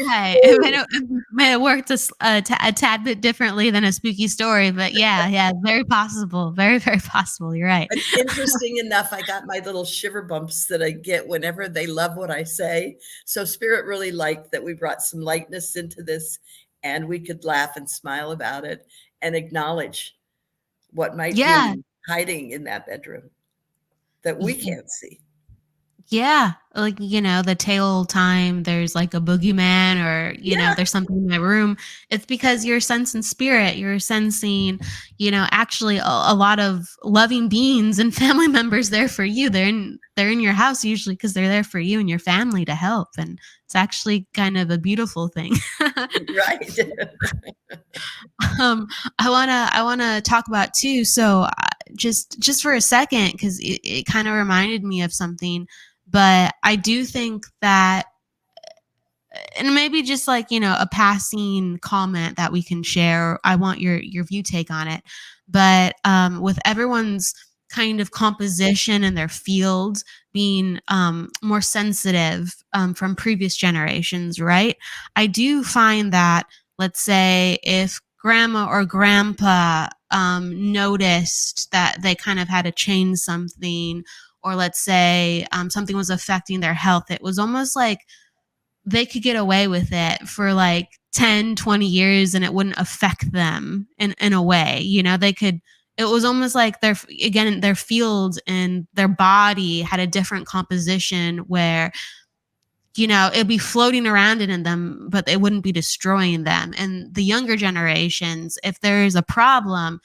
Right. It may have worked a tad bit differently than a spooky story, but yeah, yeah, very possible. Very, very possible. You're right. But interesting enough, I got my little shiver bumps that I get whenever they love what I say. So Spirit really liked that we brought some lightness into this, and we could laugh and smile about it and acknowledge what might Yeah. be hiding in that bedroom that we can't see. Yeah, like, the tale time, there's like a boogeyman or, Yeah, there's something in my room. It's because you're sensing spirit. You're sensing, actually a lot of loving beings and family members there for you. They're in your house usually because they're there for you and your family to help. And it's actually kind of a beautiful thing. right. um I want to talk about too, so just for a second, because it kind of reminded me of something, but I do think that, and maybe just like, a passing comment that we can share, I want your view take on it. But with everyone's kind of composition and their field being more sensitive from previous generations, right? I do find that, let's say, if grandma or grandpa noticed that they kind of had to change something, or let's say something was affecting their health, it was almost like they could get away with it for like 10, 20 years and it wouldn't affect them in a way. They could, it was almost like their field and their body had a different composition where, it'd be floating around in them, but it wouldn't be destroying them. And the younger generations, if there is a problem,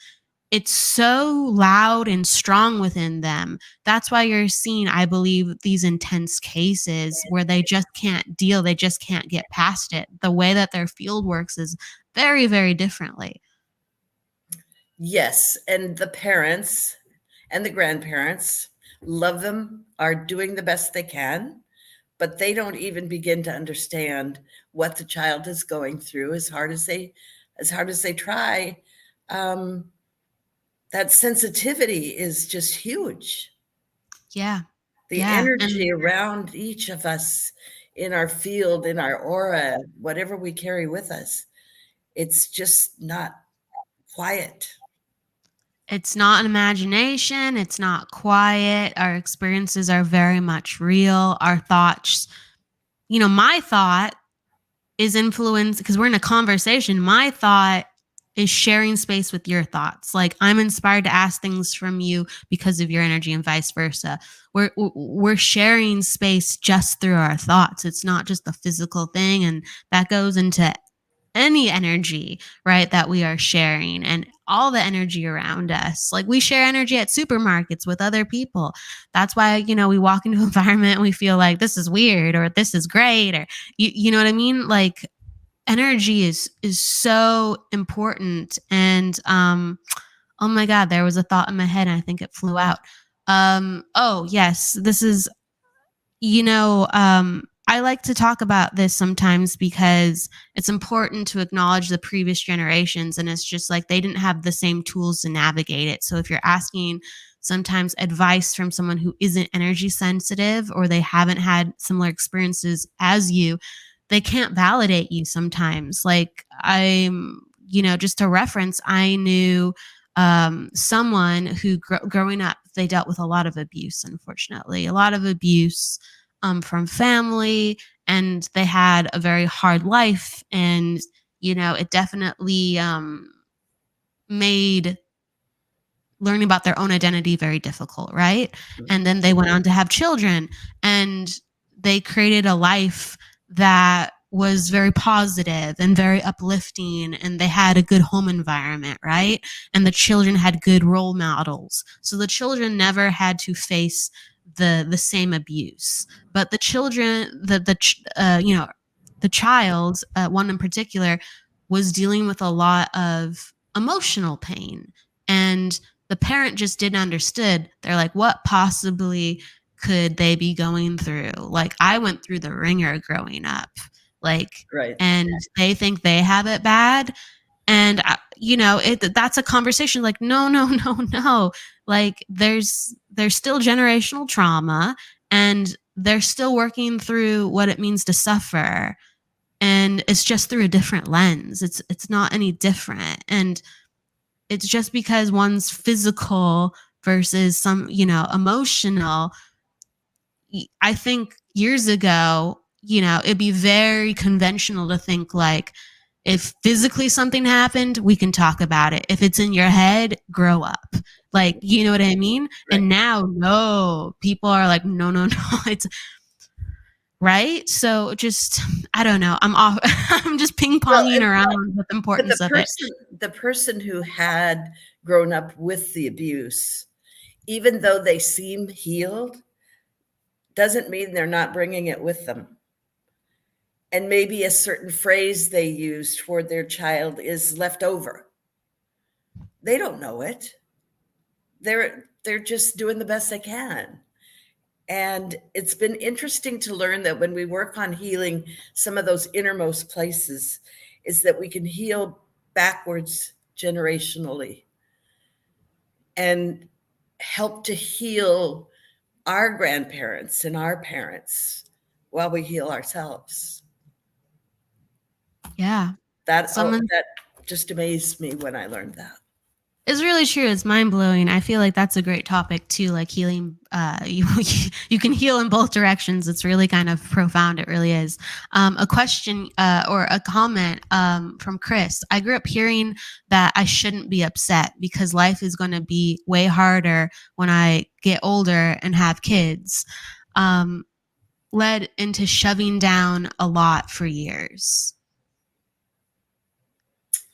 it's so loud and strong within them. That's why you're seeing, I believe, these intense cases where they just can't deal, they just can't get past it. The way that their field works is very, very differently. Yes, and the parents and the grandparents love them, are doing the best they can, but they don't even begin to understand what the child is going through as hard as they try. Um, that sensitivity is just huge. Yeah. The Yeah. energy And around each of us in our field, in our aura, whatever we carry with us, it's just not quiet. it's not an imagination, it's not quiet. Our experiences are very much real. Our thoughts, my thought is influenced because we're in a conversation. My thought is sharing space with your thoughts. Like, I'm inspired to ask things from you because of your energy and vice versa. We're sharing space just through our thoughts. It's not just a physical thing, and that goes into any energy, right, that we are sharing and all the energy around us. Like, we share energy at supermarkets with other people. That's why, we walk into an environment and we feel like this is weird or this is great, or you know what I mean? Like, energy is so important. And oh my god, there was a thought in my head and I think it flew out. Oh yes, this is, I like to talk about this sometimes because it's important to acknowledge the previous generations. And it's just like they didn't have the same tools to navigate it. So if you're asking sometimes advice from someone who isn't energy sensitive or they haven't had similar experiences as you, they can't validate you sometimes. Like, just to reference, I knew someone who growing up, they dealt with a lot of abuse, unfortunately, a lot of abuse from family, and they had a very hard life. And, it definitely made learning about their own identity very difficult, right? And then they went on to have children, and they created a life that was very positive and very uplifting, and they had a good home environment, right? And the children had good role models. So the children never had to face the same abuse. But the children, the child, one in particular, was dealing with a lot of emotional pain, and the parent just didn't understood. They're like, what possibly could they be going through? Like, I went through the ringer growing up, like, Right. and they think they have it bad. And that's a conversation. Like, no, no, no, no. Like, there's still generational trauma, and they're still working through what it means to suffer, and it's just through a different lens. It's not any different. And it's just because one's physical versus some, emotional. I think years ago, it'd be very conventional to think like, if physically something happened, we can talk about it. If it's in your head, grow up. Like, you know what I mean? Right. And now, no, people are like, no, no, no. It's right. So just, I don't know. I'm off. I'm just ping ponging around with the importance of it. The person who had grown up with the abuse, even though they seem healed, doesn't mean they're not bringing it with them. And maybe a certain phrase they use toward their child is left over. They don't know it. They're just doing the best they can. And it's been interesting to learn that when we work on healing some of those innermost places, is that we can heal backwards generationally and help to heal our grandparents and our parents while we heal ourselves. Yeah. That just amazed me when I learned that. It's really true. It's mind blowing. I feel like that's a great topic too. Like healing, you can heal in both directions. It's really kind of profound. It really is. A question or a comment from Chris. I grew up hearing that I shouldn't be upset because life is going to be way harder when I get older and have kids. Led into shoving down a lot for years.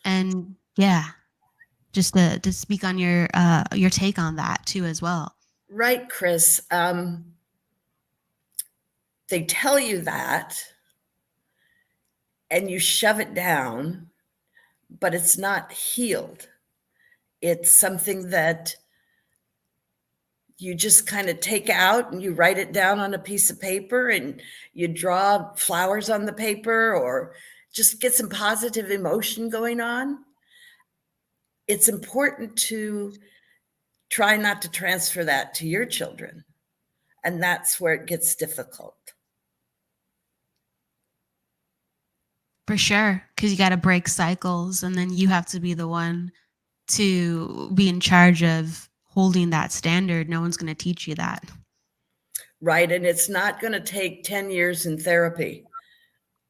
And yeah. Just to speak on your take on that too as well. Right, Chris. They tell you that and you shove it down, but it's not healed. It's something that you just kind of take out and you write it down on a piece of paper and you draw flowers on the paper or just get some positive emotion going on. It's important to try not to transfer that to your children. And that's where it gets difficult. For sure. Because you got to break cycles and then you have to be the one to be in charge of holding that standard. No one's going to teach you that. Right. And it's not going to take 10 years in therapy.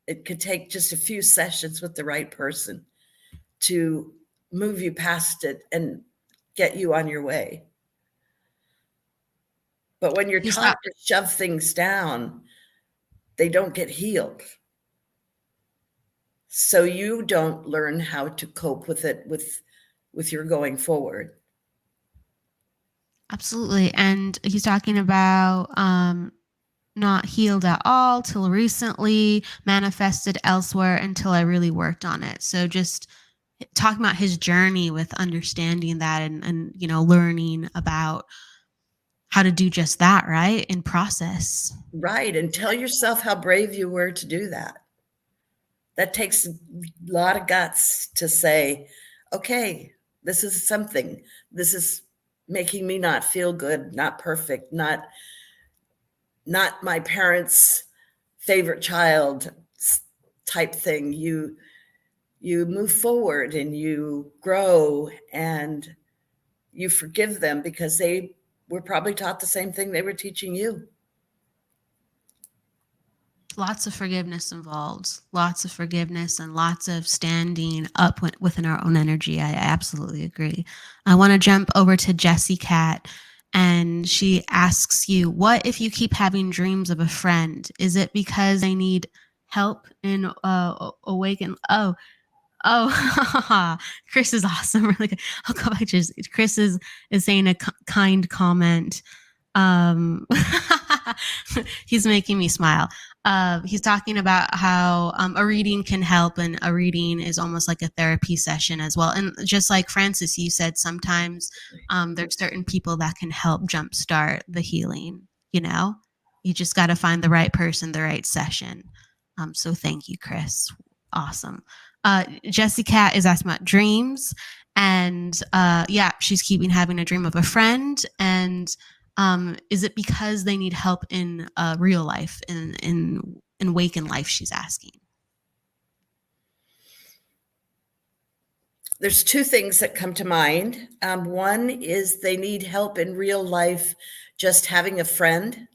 It could take just a few sessions with the right person to move you past it and get you on your way. But when you're taught to shove things down, they don't get healed. So you don't learn how to cope with it with your going forward. Absolutely. And he's talking about not healed at all till recently, manifested elsewhere until I really worked on it. So just talking about his journey with understanding that and learning about how to do just that, right? In process. Right. And tell yourself how brave you were to do that. That takes a lot of guts to say, okay, this is something. This is making me not feel good, not perfect, not my parents' favorite child type thing. You move forward and you grow and you forgive them because they were probably taught the same thing they were teaching you. Lots of forgiveness involved, lots of forgiveness and lots of standing up within our own energy. I absolutely agree. I want to jump over to Jessie Cat, and she asks you, what if you keep having dreams of a friend? Is it because they need help in awaken? Oh, Chris is awesome. Really good. I'll go back to Chris is saying a kind comment. Um, he's making me smile. He's talking about how a reading can help, and a reading is almost like a therapy session as well. And just like Francis, you said, sometimes there's certain people that can help jumpstart the healing. You just got to find the right person, the right session. So thank you, Chris. Awesome. Jessica is asking about dreams, and yeah, she's keeping having a dream of a friend. And is it because they need help in real life, in waken life? She's asking. There's two things that come to mind. One is they need help in real life, just having a friend.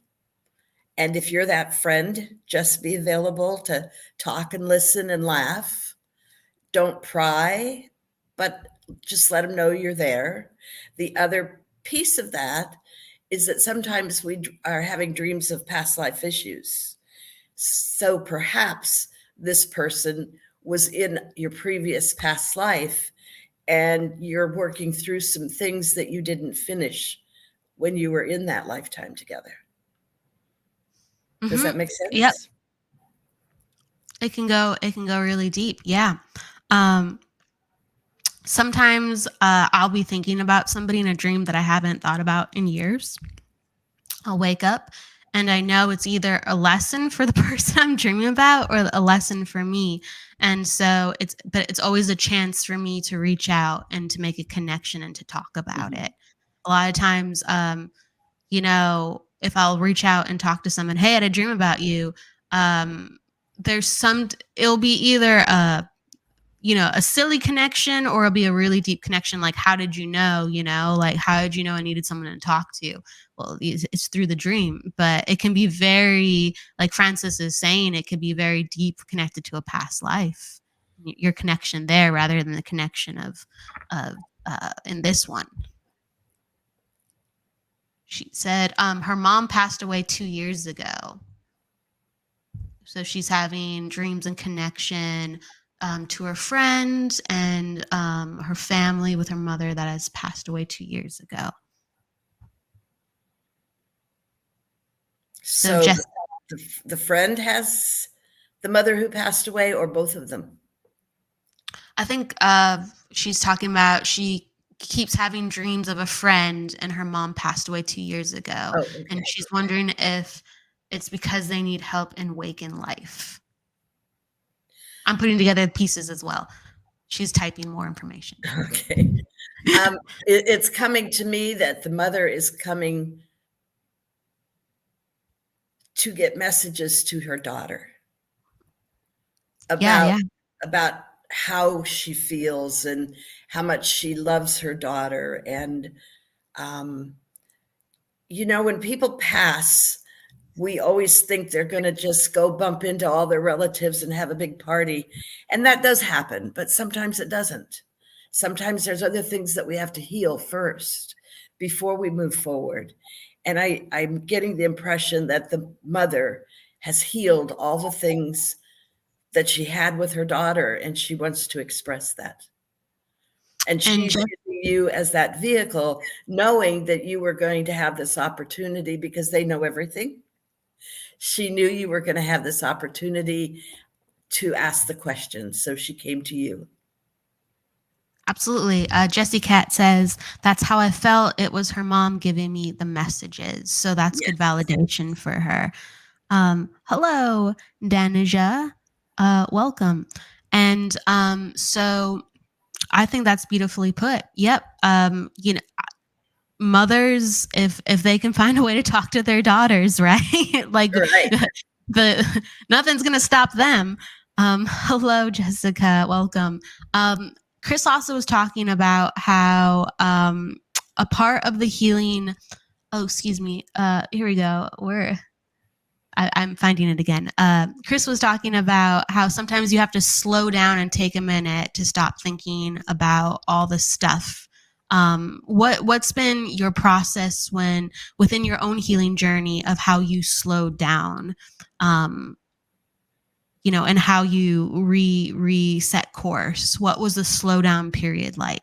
And if you're that friend, just be available to talk and listen and laugh. Don't pry, but just let them know you're there. The other piece of that is that sometimes we are having dreams of past life issues. So perhaps this person was in your previous past life and you're working through some things that you didn't finish when you were in that lifetime together. Does that make sense? Yep. It can go really deep. Yeah. Sometimes I'll be thinking about somebody in a dream that I haven't thought about in years. I'll wake up and I know it's either a lesson for the person I'm dreaming about or a lesson for me. And so it's always a chance for me to reach out and to make a connection and to talk about it. A lot of times, if I'll reach out and talk to someone, hey, I had a dream about you. It'll be either a silly connection, or it'll be a really deep connection. Like, how did you know, like, how did you know I needed someone to talk to? Well, it's through the dream, but it can be very, like Francis is saying, it could be very deep, connected to a past life, your connection there rather than the connection of in this one. She said her mom passed away 2 years ago. So she's having dreams and connection to her friend and her family with her mother that has passed away 2 years ago. So the friend has the mother who passed away, or both of them? I think she's talking about she keeps having dreams of a friend, and her mom passed away 2 years ago. Oh, okay. And she's wondering if it's because they need help in waking life. I'm putting together pieces as well. She's typing more information. Okay. It's coming to me that the mother is coming to get messages to her daughter about how she feels and how much she loves her daughter. And, when people pass, we always think they're going to just go bump into all their relatives and have a big party. And that does happen, but sometimes it doesn't. Sometimes there's other things that we have to heal first before we move forward. And I'm getting the impression that the mother has healed all the things that she had with her daughter, and she wants to express that. And she's using you as that vehicle, knowing that you were going to have this opportunity because they know everything. She knew you were going to have this opportunity to ask the questions, so she came to you. Absolutely. Jessie Cat says, that's how I felt. It was her mom giving me the messages. So that's good validation for her. Hello, Danija. Welcome. And so I think that's beautifully put. Yep. Mothers, if they can find a way to talk to their daughters, right? Nothing's going to stop them. Hello, Jessica. Welcome. Chris also was talking about how a part of the healing. Oh, excuse me. Here we go. I'm finding it again. Chris was talking about how sometimes you have to slow down and take a minute to stop thinking about all the stuff. What's been your process within your own healing journey of how you slowed down? And how you reset course. What was the slowdown period like?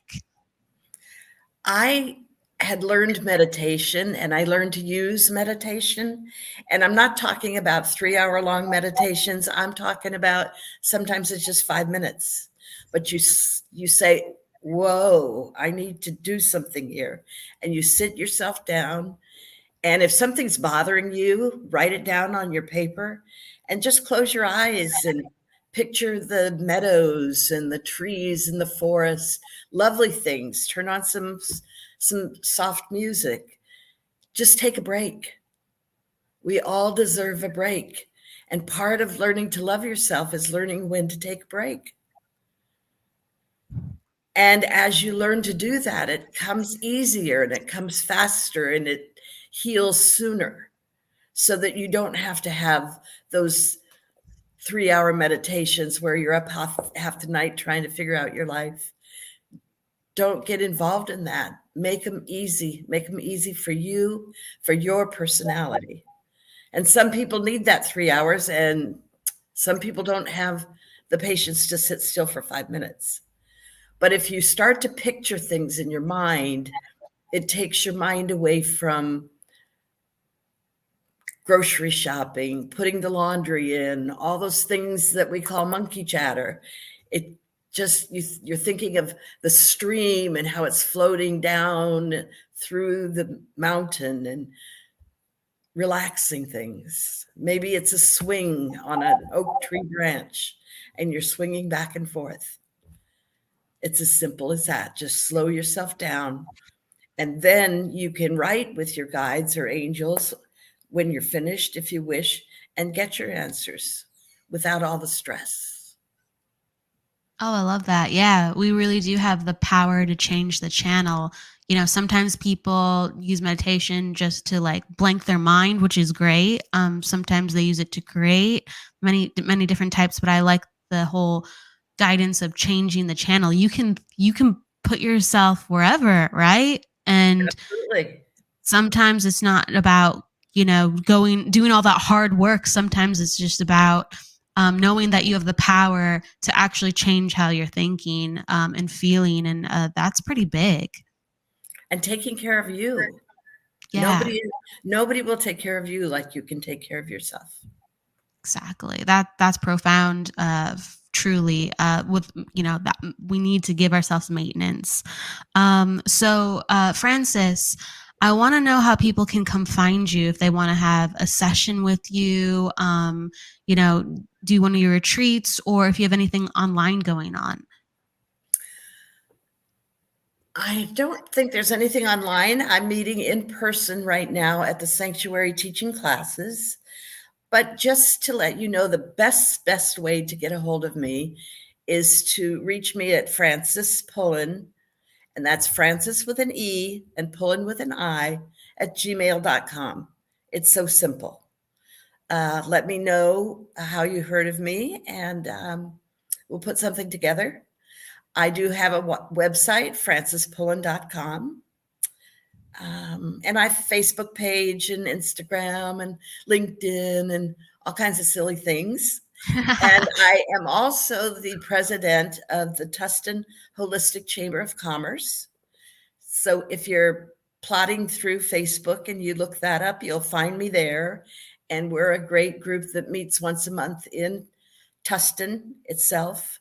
I had learned meditation, and I learned to use meditation. And I'm not talking about 3-hour long meditations. I'm talking about sometimes it's just 5 minutes, but you say, whoa, I need to do something here. And you sit yourself down. And if something's bothering you, write it down on your paper and just close your eyes and picture the meadows and the trees and the forest, lovely things. Turn on some soft music. Just take a break. We all deserve a break. And part of learning to love yourself is learning when to take a break. And as you learn to do that, it comes easier and it comes faster and it heals sooner, so that you don't have to have those 3-hour meditations where you're up half the night trying to figure out your life. Don't get involved in that. Make them easy. Make them easy for you, for your personality. And some people need that 3 hours, and some people don't have the patience to sit still for 5 minutes. But if you start to picture things in your mind, it takes your mind away from grocery shopping, putting the laundry in, all those things that we call monkey chatter. It just, you're thinking of the stream and how it's floating down through the mountain and relaxing things. Maybe it's a swing on an oak tree branch and you're swinging back and forth. It's as simple as that. Just slow yourself down. And then you can write with your guides or angels when you're finished, if you wish, and get your answers without all the stress. Oh, I love that. Yeah, we really do have the power to change the channel. Sometimes people use meditation just to like blank their mind, which is great. Sometimes they use it to create many different types, but I like the whole guidance of changing the channel. You can put yourself wherever, right? And Absolutely. sometimes it's not about doing all that hard work. Sometimes it's just about knowing that you have the power to actually change how you're thinking and feeling, and that's pretty big. And taking care of you. Yeah, Nobody will take care of you like you can take care of yourself. exactly. That's profound. Truly, with that we need to give ourselves maintenance. So, Francis, I want to know how people can come find you if they want to have a session with you. Do one of your retreats, or if you have anything online going on. I don't think there's anything online. I'm meeting in person right now at the sanctuary teaching classes. But just to let you know, the best way to get a hold of me is to reach me at Francis Pullin, and that's Francis with an E and Pullin with an I at gmail.com. It's so simple. Let me know how you heard of me, and we'll put something together. I do have a website, francispullen.com. And I have a Facebook page and Instagram and LinkedIn and all kinds of silly things. And I am also the president of the Tustin Holistic Chamber of Commerce. So if you're plodding through Facebook and you look that up, you'll find me there. And we're a great group that meets once a month in Tustin itself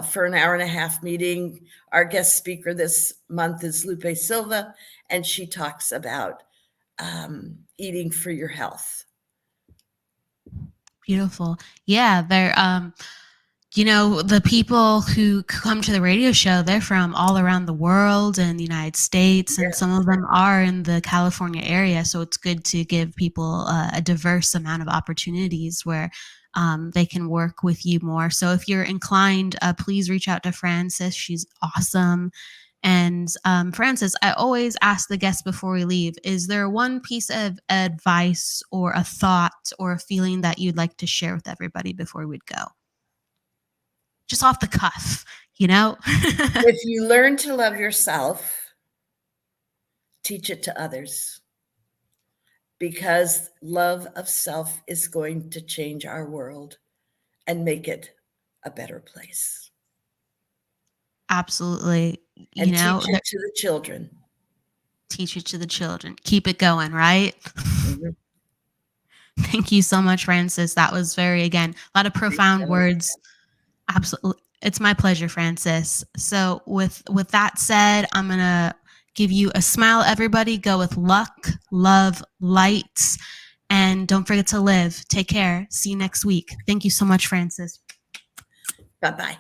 for an hour and a half meeting. Our guest speaker this month is Lupe Silva, and she talks about eating for your health. Beautiful. Yeah, the people who come to the radio show, they're from all around the world and the United States, and some of them are in the California area. So it's good to give people a diverse amount of opportunities where they can work with you more. So if you're inclined, please reach out to Francis. She's awesome. And Francis, I always ask the guests before we leave, is there one piece of advice or a thought or a feeling that you'd like to share with everybody before we'd go? Just off the cuff, If you learn to love yourself, teach it to others, because love of self is going to change our world and make it a better place. Absolutely. And teach it to the children. Teach it to the children. Keep it going, right? Mhm. Thank you so much, Francis. That was again, a lot of profound words. Absolutely. It's my pleasure, Francis. So with that said, I'm going to give you a smile, everybody. Go with luck, love, light, and don't forget to live. Take care. See you next week. Thank you so much, Francis. Bye-bye.